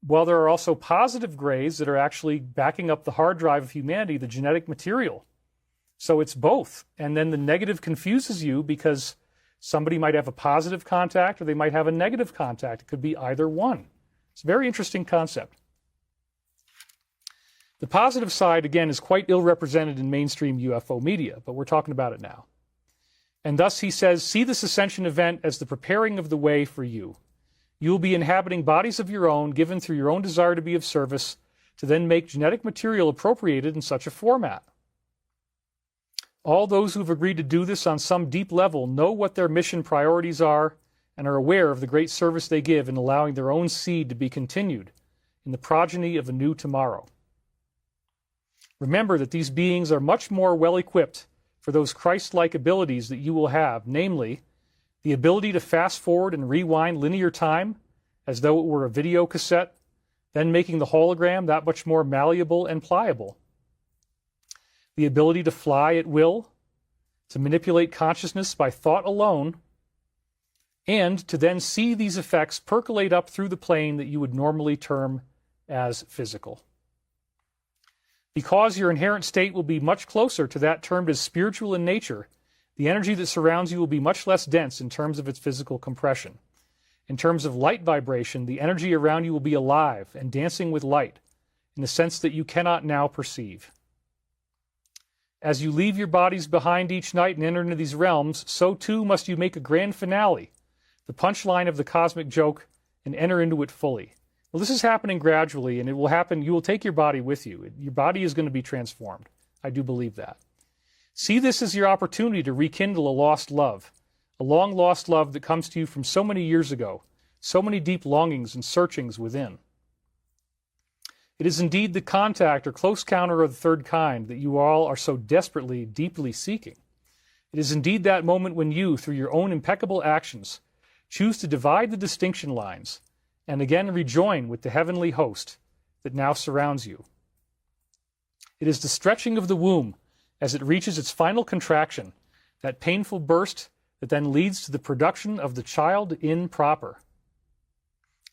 while there are also positive Greys that are actually backing up the hard drive of humanity, the genetic material. So it's both. And then the negative confuses you because somebody might have a positive contact or they might have a negative contact. It could be either one. It's a very interesting concept. The positive side, again, is quite ill-represented in mainstream UFO media, but we're talking about it now. And thus he says, see this ascension event as the preparing of the way for you. You will be inhabiting bodies of your own, given through your own desire to be of service, to then make genetic material appropriated in such a format. All those who have agreed to do this on some deep level know what their mission priorities are and are aware of the great service they give in allowing their own seed to be continued in the progeny of a new tomorrow. Remember that these beings are much more well-equipped for those Christ-like abilities that you will have, namely, the ability to fast forward and rewind linear time as though it were a video cassette, then making the hologram that much more malleable and pliable. The ability to fly at will, to manipulate consciousness by thought alone, and to then see these effects percolate up through the plane that you would normally term as physical. Because your inherent state will be much closer to that termed as spiritual in nature, the energy that surrounds you will be much less dense in terms of its physical compression. In terms of light vibration, the energy around you will be alive and dancing with light in a sense that you cannot now perceive. As you leave your bodies behind each night and enter into these realms, so too must you make a grand finale, the punchline of the cosmic joke, and enter into it fully. Well, this is happening gradually, and it will happen. You will take your body with you. Your body is going to be transformed. I do believe that. See this as your opportunity to rekindle a lost love, a long-lost love that comes to you from so many years ago, so many deep longings and searchings within. It is indeed the contact or close counter of the third kind that you all are so desperately, deeply seeking. It is indeed that moment when you, through your own impeccable actions, choose to divide the distinction lines and again rejoin with the heavenly host that now surrounds you. It is the stretching of the womb as it reaches its final contraction, that painful burst that then leads to the production of the child in proper.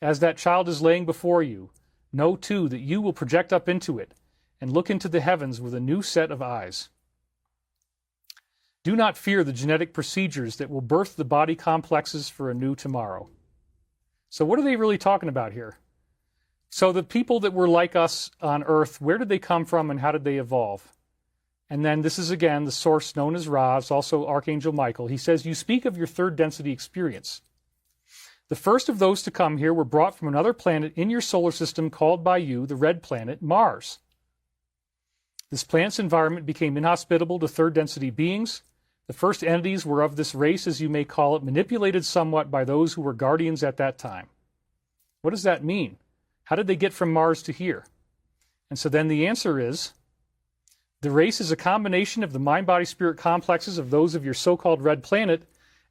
As that child is laying before you, know too that you will project up into it and look into the heavens with a new set of eyes. Do not fear the genetic procedures that will birth the body complexes for a new tomorrow. So what are they really talking about here? So the people that were like us on Earth, where did they come from and how did they evolve? And then this is again the source known as Ra, it's also Archangel Michael. He says, you speak of your third density experience. The first of those to come here were brought from another planet in your solar system called by you the red planet Mars. This planet's environment became inhospitable to third density beings. The first entities were of this race, as you may call it, manipulated somewhat by those who were guardians at that time. What does that mean? How did they get from Mars to here? And so then the answer is, the race is a combination of the mind-body-spirit complexes of those of your so-called red planet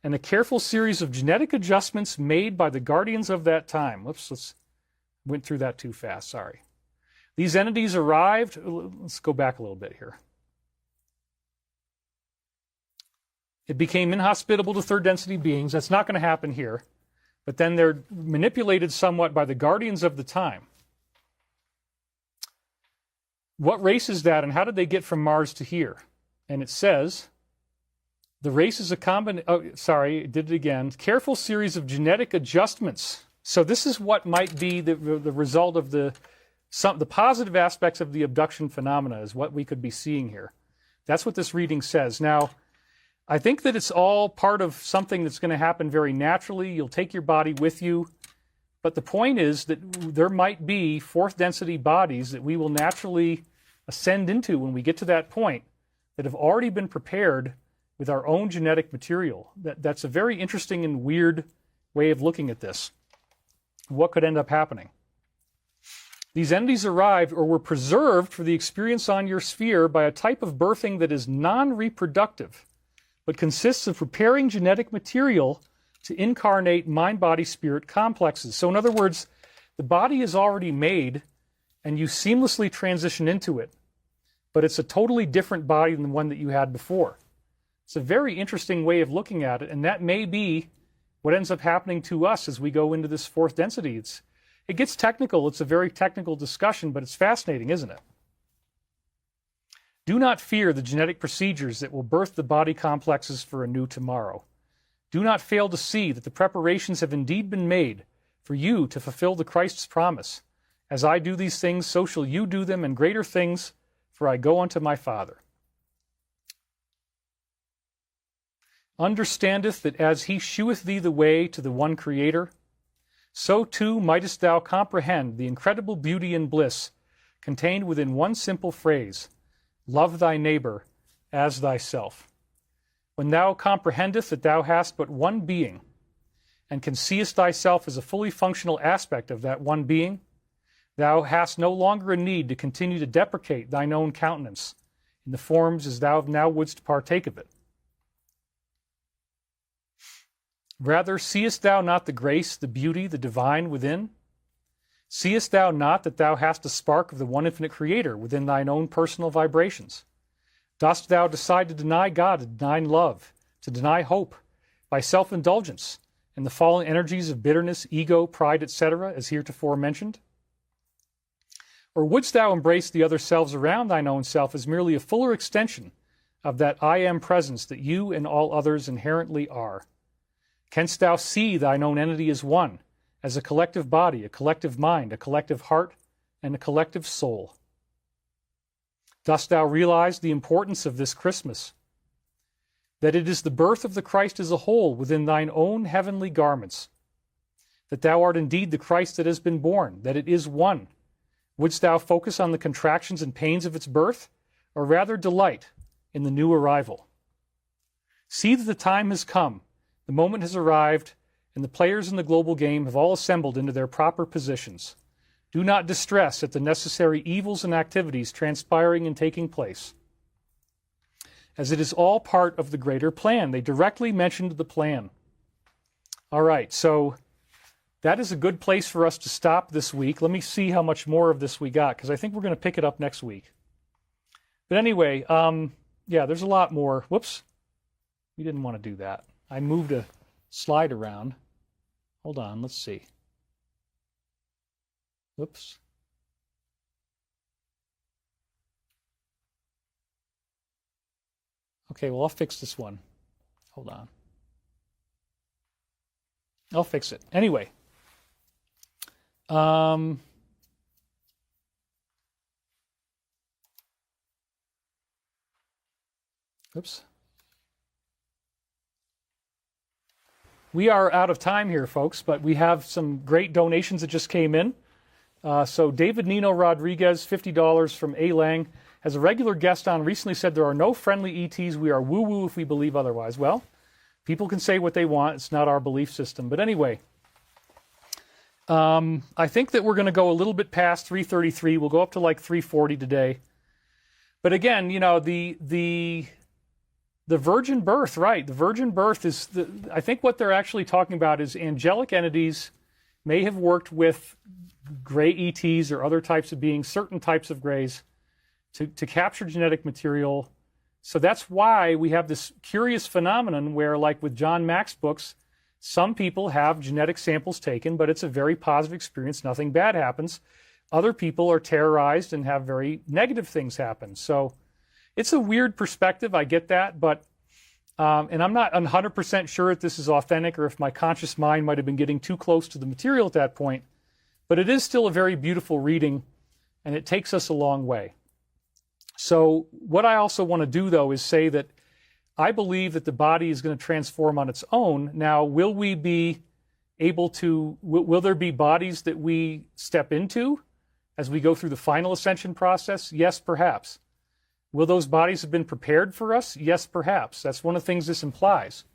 and a careful series of genetic adjustments made by the guardians of that time. Whoops, went through that too fast, sorry. These entities arrived, let's go back a little bit here. It became inhospitable to third density beings. That's not going to happen here. But then they're manipulated somewhat by the guardians of the time. What race is that, and how did they get from Mars to here? And it says, the race is a it did it again. Careful series of genetic adjustments. So this is what might be the result of the positive aspects of the abduction phenomena is what we could be seeing here. That's what this reading says. Now, I think that it's all part of something that's going to happen very naturally. You'll take your body with you. But the point is that there might be fourth density bodies that we will naturally ascend into when we get to that point that have already been prepared with our own genetic material. That's a very interesting and weird way of looking at this. What could end up happening? These entities arrived or were preserved for the experience on your sphere by a type of birthing that is non-reproductive, but consists of preparing genetic material to incarnate mind-body-spirit complexes. So in other words, the body is already made and you seamlessly transition into it, but it's a totally different body than the one that you had before. It's a very interesting way of looking at it, and that may be what ends up happening to us as we go into this fourth density. It gets technical. It's a very technical discussion, but it's fascinating, isn't it? Do not fear the genetic procedures that will birth the body complexes for a new tomorrow. Do not fail to see that the preparations have indeed been made for you to fulfill the Christ's promise. As I do these things, so shall you do them, and greater things, for I go unto my Father. Understandeth that as he sheweth thee the way to the one Creator, so too mightest thou comprehend the incredible beauty and bliss contained within one simple phrase, love thy neighbor as thyself. When thou comprehendest that thou hast but one being, and can seest thyself as a fully functional aspect of that one being, thou hast no longer a need to continue to deprecate thine own countenance in the forms as thou now wouldst partake of it. Rather, seest thou not the grace, the beauty, the divine within? Seest thou not that thou hast a spark of the one infinite Creator within thine own personal vibrations? Dost thou decide to deny God, to deny love, to deny hope, by self-indulgence and the fallen energies of bitterness, ego, pride, etc., as heretofore mentioned? Or wouldst thou embrace the other selves around thine own self as merely a fuller extension of that I am presence that you and all others inherently are? Canst thou see thine own entity as one, as a collective body, a collective mind, a collective heart, and a collective soul? Dost thou realize the importance of this Christmas? That it is the birth of the Christ as a whole within thine own heavenly garments. That thou art indeed the Christ that has been born, that it is one. Wouldst thou focus on the contractions and pains of its birth, or rather delight in the new arrival? See that the time has come, the moment has arrived, and the players in the global game have all assembled into their proper positions. Do not distress at the necessary evils and activities transpiring and taking place, as it is all part of the greater plan. They directly mentioned the plan. All right, so that is a good place for us to stop this week. Let me see how much more of this we got, because I think we're going to pick it up next week. But anyway, yeah, there's a lot more. Whoops, we didn't want to do that. I moved a slide around. Hold on, let's see. Whoops. Okay, well, I'll fix this one. Hold on. I'll fix it. Anyway. Oops. We are out of time here, folks, but we have some great donations that just came in. So David Nino Rodriguez, $50 from A. Lang, has a regular guest on, recently said there are no friendly ETs. We are woo-woo if we believe otherwise. Well, people can say what they want. It's not our belief system. But anyway, I think that we're going to go a little bit past 333. We'll go up to like 340 today. But again, you know, the virgin birth, right? The virgin birth is, I think what they're actually talking about is angelic entities may have worked with gray ETs or other types of beings, certain types of grays, to capture genetic material. So that's why we have this curious phenomenon where, like with John Mack's books, some people have genetic samples taken, but it's a very positive experience. Nothing bad happens. Other people are terrorized and have very negative things happen. So it's a weird perspective, I get that, but, and I'm not 100% sure if this is authentic or if my conscious mind might have been getting too close to the material at that point, but it is still a very beautiful reading, and it takes us a long way. So what I also want to do, though, is say that I believe that the body is going to transform on its own. Now, will we be able to, will there be bodies that we step into as we go through the final ascension process? Yes, perhaps. Will those bodies have been prepared for us? Yes, perhaps. That's one of the things this implies.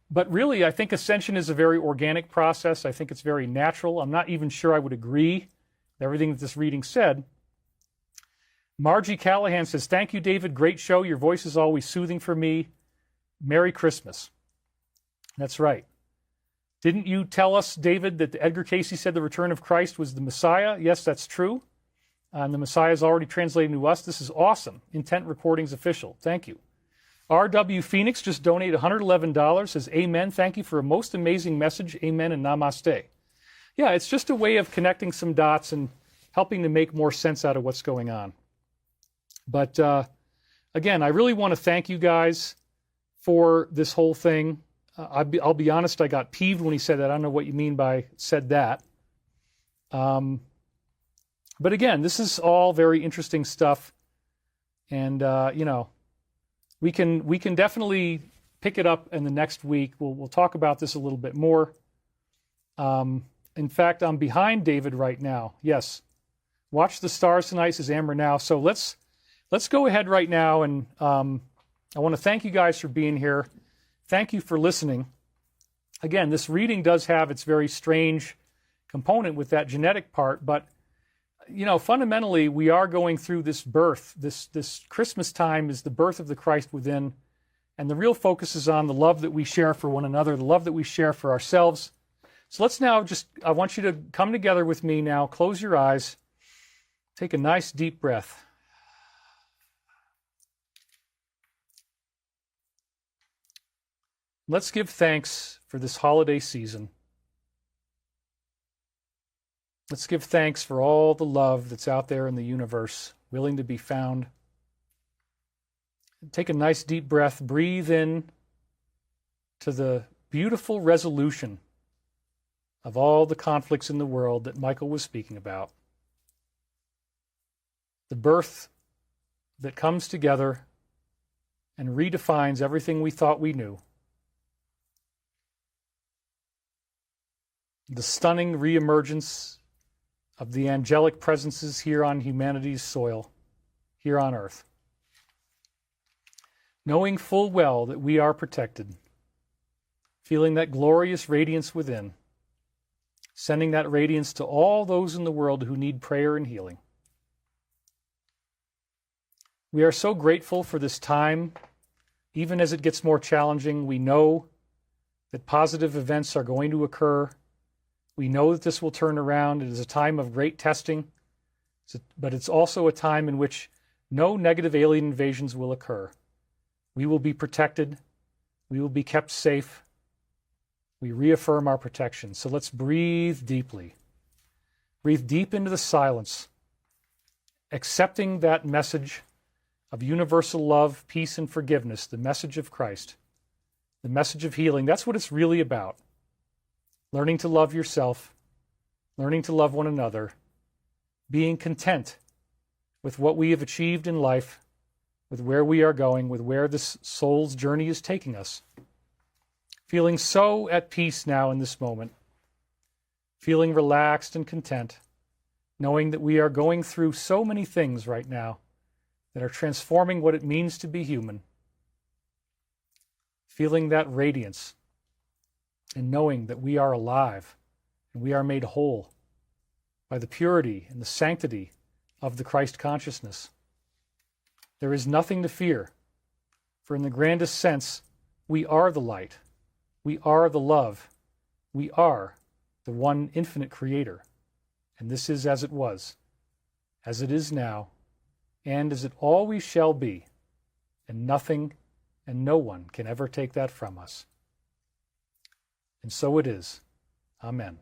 But really, I think ascension is a very organic process. I think it's very natural. I'm not even sure I would agree with everything that this reading said. Margie Callahan says, thank you, David. Great show. Your voice is always soothing for me. Merry Christmas. That's right. Didn't you tell us, David, that Edgar Casey said the return of Christ was the Messiah? Yes, that's true. And the Messiah is already translated to us. This is awesome. Intent Recordings official. Thank you. R.W. Phoenix just donated $111. Says, amen. Thank you for a most amazing message. Amen and namaste. Yeah, it's just a way of connecting some dots and helping to make more sense out of what's going on. But again, I really want to thank you guys for this whole thing. I'll be honest, I got peeved when he said that. I don't know what you mean by said that. But again, this is all very interesting stuff. And, you know, we can definitely pick it up in the next week. We'll talk about this a little bit more. In fact, I'm behind David right now. Yes. Watch the stars tonight, says Amber now. So let's go ahead right now, and I want to thank you guys for being here. Thank you for listening. Again, this reading does have its very strange component with that genetic part, but fundamentally, we are going through this birth. This Christmas time is the birth of the Christ within, and the real focus is on the love that we share for one another, the love that we share for ourselves. So let's now I want you to come together with me now. Close your eyes. Take a nice deep breath. Let's give thanks for this holiday season. Let's give thanks for all the love that's out there in the universe, willing to be found. Take a nice deep breath. Breathe in to the beautiful resolution of all the conflicts in the world that Michael was speaking about. The birth that comes together and redefines everything we thought we knew. The stunning reemergence of the angelic presences here on humanity's soil, here on earth. Knowing full well that we are protected, feeling that glorious radiance within, sending that radiance to all those in the world who need prayer and healing. We are so grateful for this time. Even as it gets more challenging, we know that positive events are going to occur. We know that this will turn around. It is a time of great testing, but it's also a time in which no negative alien invasions will occur. We will be protected. We will be kept safe. We reaffirm our protection. So let's breathe deeply. Breathe deep into the silence, accepting that message of universal love, peace, and forgiveness, the message of Christ, the message of healing. That's what it's really about. Learning to love yourself, learning to love one another, being content with what we have achieved in life, with where we are going, with where this soul's journey is taking us. Feeling so at peace now in this moment, feeling relaxed and content, knowing that we are going through so many things right now that are transforming what it means to be human. Feeling that radiance and knowing that we are alive and we are made whole by the purity and the sanctity of the Christ consciousness. There is nothing to fear, for in the grandest sense, we are the light. We are the love. We are the one infinite creator. And this is as it was, as it is now, and as it always shall be. And nothing and no one can ever take that from us. And so it is. Amen.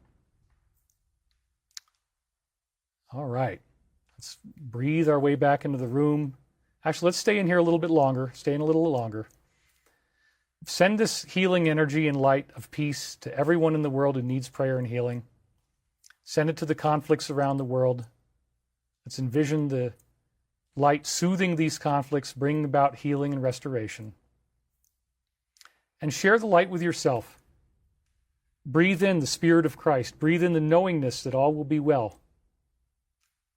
All right. Let's breathe our way back into the room. Actually, let's stay in here a little bit longer. Stay in a little longer. Send this healing energy and light of peace to everyone in the world who needs prayer and healing. Send it to the conflicts around the world. Let's envision the light soothing these conflicts, bringing about healing and restoration. And share the light with yourself. Breathe in the Spirit of Christ. Breathe in the knowingness that all will be well.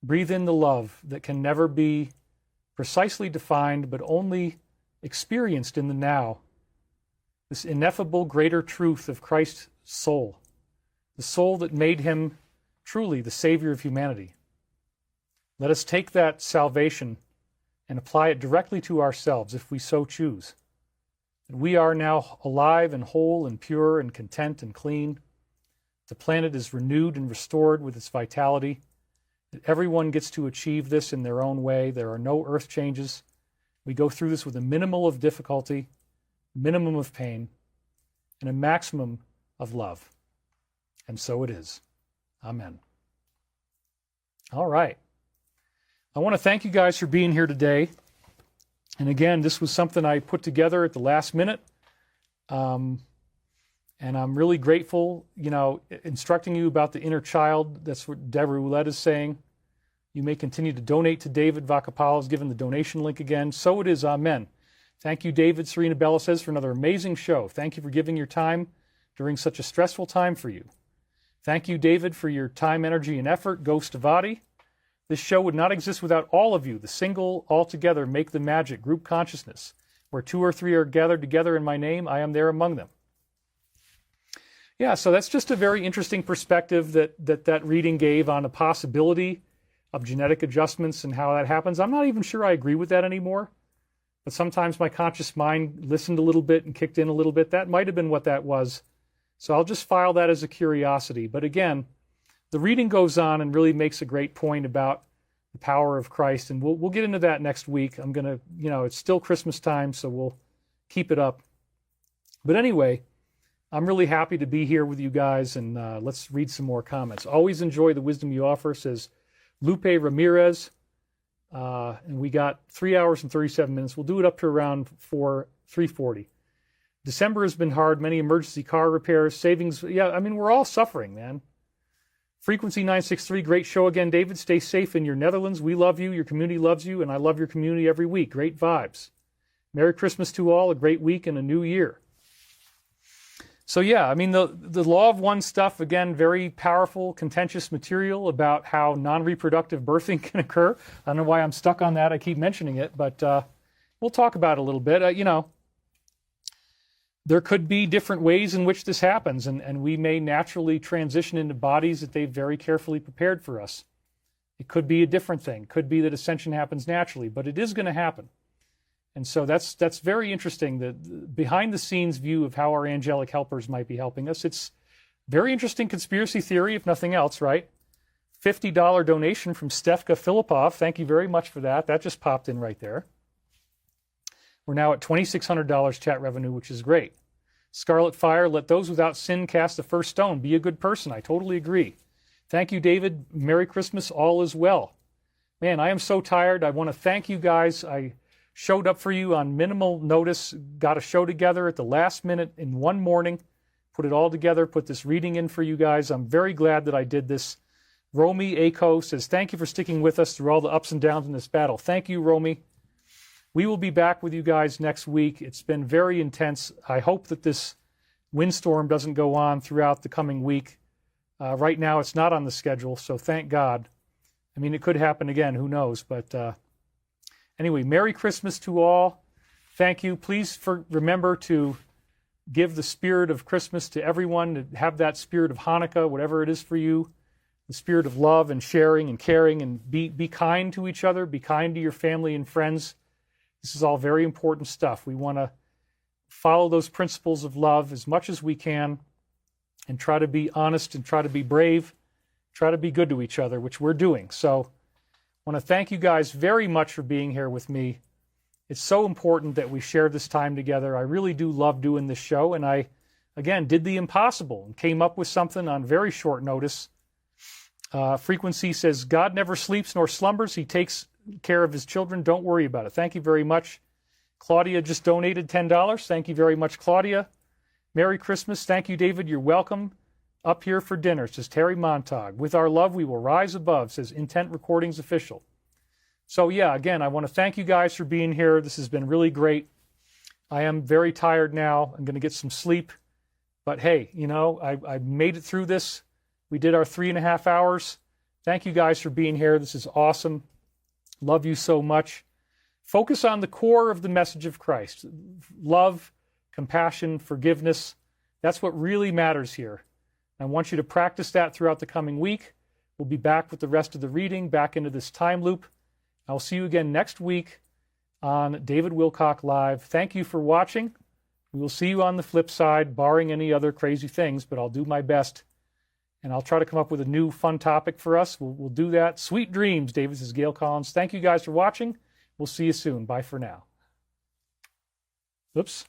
Breathe in the love that can never be precisely defined, but only experienced in the now. This ineffable greater truth of Christ's soul, the soul that made him truly the Savior of humanity. Let us take that salvation and apply it directly to ourselves if we so choose. That we are now alive and whole and pure and content and clean. The planet is renewed and restored with its vitality. That everyone gets to achieve this in their own way. There are no earth changes. We go through this with a minimal of difficulty, minimum of pain, and a maximum of love. And so it is. Amen. All right. I want to thank you guys for being here today. And again, this was something I put together at the last minute. And I'm really grateful, instructing you about the inner child. That's what Deborah Roulette is saying. You may continue to donate to David. Vacapalo has given the donation link again. So it is. Amen. Thank you, David. Serena Bella says, for another amazing show. Thank you for giving your time during such a stressful time for you. Thank you, David, for your time, energy, and effort. Ghost Avadi. This show would not exist without all of you. The single altogether make the magic. Group consciousness. Where 2 or 3 are gathered together in my name, I am there among them. Yeah, so that's just a very interesting perspective that reading gave on the possibility of genetic adjustments and how that happens. I'm not even sure I agree with that anymore. But sometimes my conscious mind listened a little bit and kicked in a little bit. That might have been what that was. So I'll just file that as a curiosity. But again, the reading goes on and really makes a great point about the power of Christ. And we'll get into that next week. I'm going to, it's still Christmas time, so we'll keep it up. But anyway, I'm really happy to be here with you guys. And let's read some more comments. Always enjoy the wisdom you offer, says Lupe Ramirez. And we got 3 hours and 37 minutes. We'll do it up to around 3:40. December has been hard. Many emergency car repairs, savings. Yeah, I mean, we're all suffering, man. Frequency 963, great show again, David. Stay safe in your Netherlands. We love you. Your community loves you, and I love your community every week. Great vibes. Merry Christmas to all. A great week and a new year. So yeah, I mean, the law of one stuff, again, very powerful, contentious material about how non-reproductive birthing can occur. I don't know why I'm stuck on that. I keep mentioning it, but we'll talk about it a little bit. There could be different ways in which this happens, and we may naturally transition into bodies that they've very carefully prepared for us. It could be a different thing. It could be that ascension happens naturally, but it is going to happen. And so that's very interesting, the behind-the-scenes view of how our angelic helpers might be helping us. It's very interesting conspiracy theory, if nothing else, right? $50 donation from Stefka Filipov. Thank you very much for that. That just popped in right there. We're now at $2,600 chat revenue, which is great. Scarlet Fire, let those without sin cast the first stone. Be a good person. I totally agree. Thank you, David. Merry Christmas. All is well. Man, I am so tired. I want to thank you guys. I showed up for you on minimal notice, got a show together at the last minute in one morning, put it all together, put this reading in for you guys. I'm very glad that I did this. Romy Ako says, thank you for sticking with us through all the ups and downs in this battle. Thank you, Romy. We will be back with you guys next week. It's been very intense. I hope that this windstorm doesn't go on throughout the coming week. Right now, it's not on the schedule, so thank God. I mean, it could happen again. Who knows? But anyway, Merry Christmas to all. Thank you. Please remember to give the spirit of Christmas to everyone, to have that spirit of Hanukkah, whatever it is for you, the spirit of love and sharing and caring, and be kind to each other, be kind to your family and friends. This is all very important stuff. We want to follow those principles of love as much as we can and try to be honest and try to be brave, try to be good to each other, which we're doing. So I want to thank you guys very much for being here with me. It's so important that we share this time together. I really do love doing this show, and I, again, did the impossible and came up with something on very short notice. Frequency says, God never sleeps nor slumbers. He takes care of his children. Don't worry about it. Thank you very much. Claudia just donated $10. Thank you very much, Claudia. Merry Christmas. Thank you, David. You're welcome. Up here for dinner, says Terry Montag. With our love, we will rise above, says Intent Recordings Official. So yeah, again, I want to thank you guys for being here. This has been really great. I am very tired now. I'm going to get some sleep. But hey, I made it through this. We did our 3.5 hours. Thank you guys for being here. This is awesome. Love you so much. Focus on the core of the message of Christ. Love, compassion, forgiveness. That's what really matters here. I want you to practice that throughout the coming week. We'll be back with the rest of the reading, back into this time loop. I'll see you again next week on David Wilcock Live. Thank you for watching. We will see you on the flip side, barring any other crazy things, but I'll do my best. And I'll try to come up with a new fun topic for us. We'll do that. Sweet dreams, David, says Gail Collins. Thank you guys for watching. We'll see you soon. Bye for now. Oops.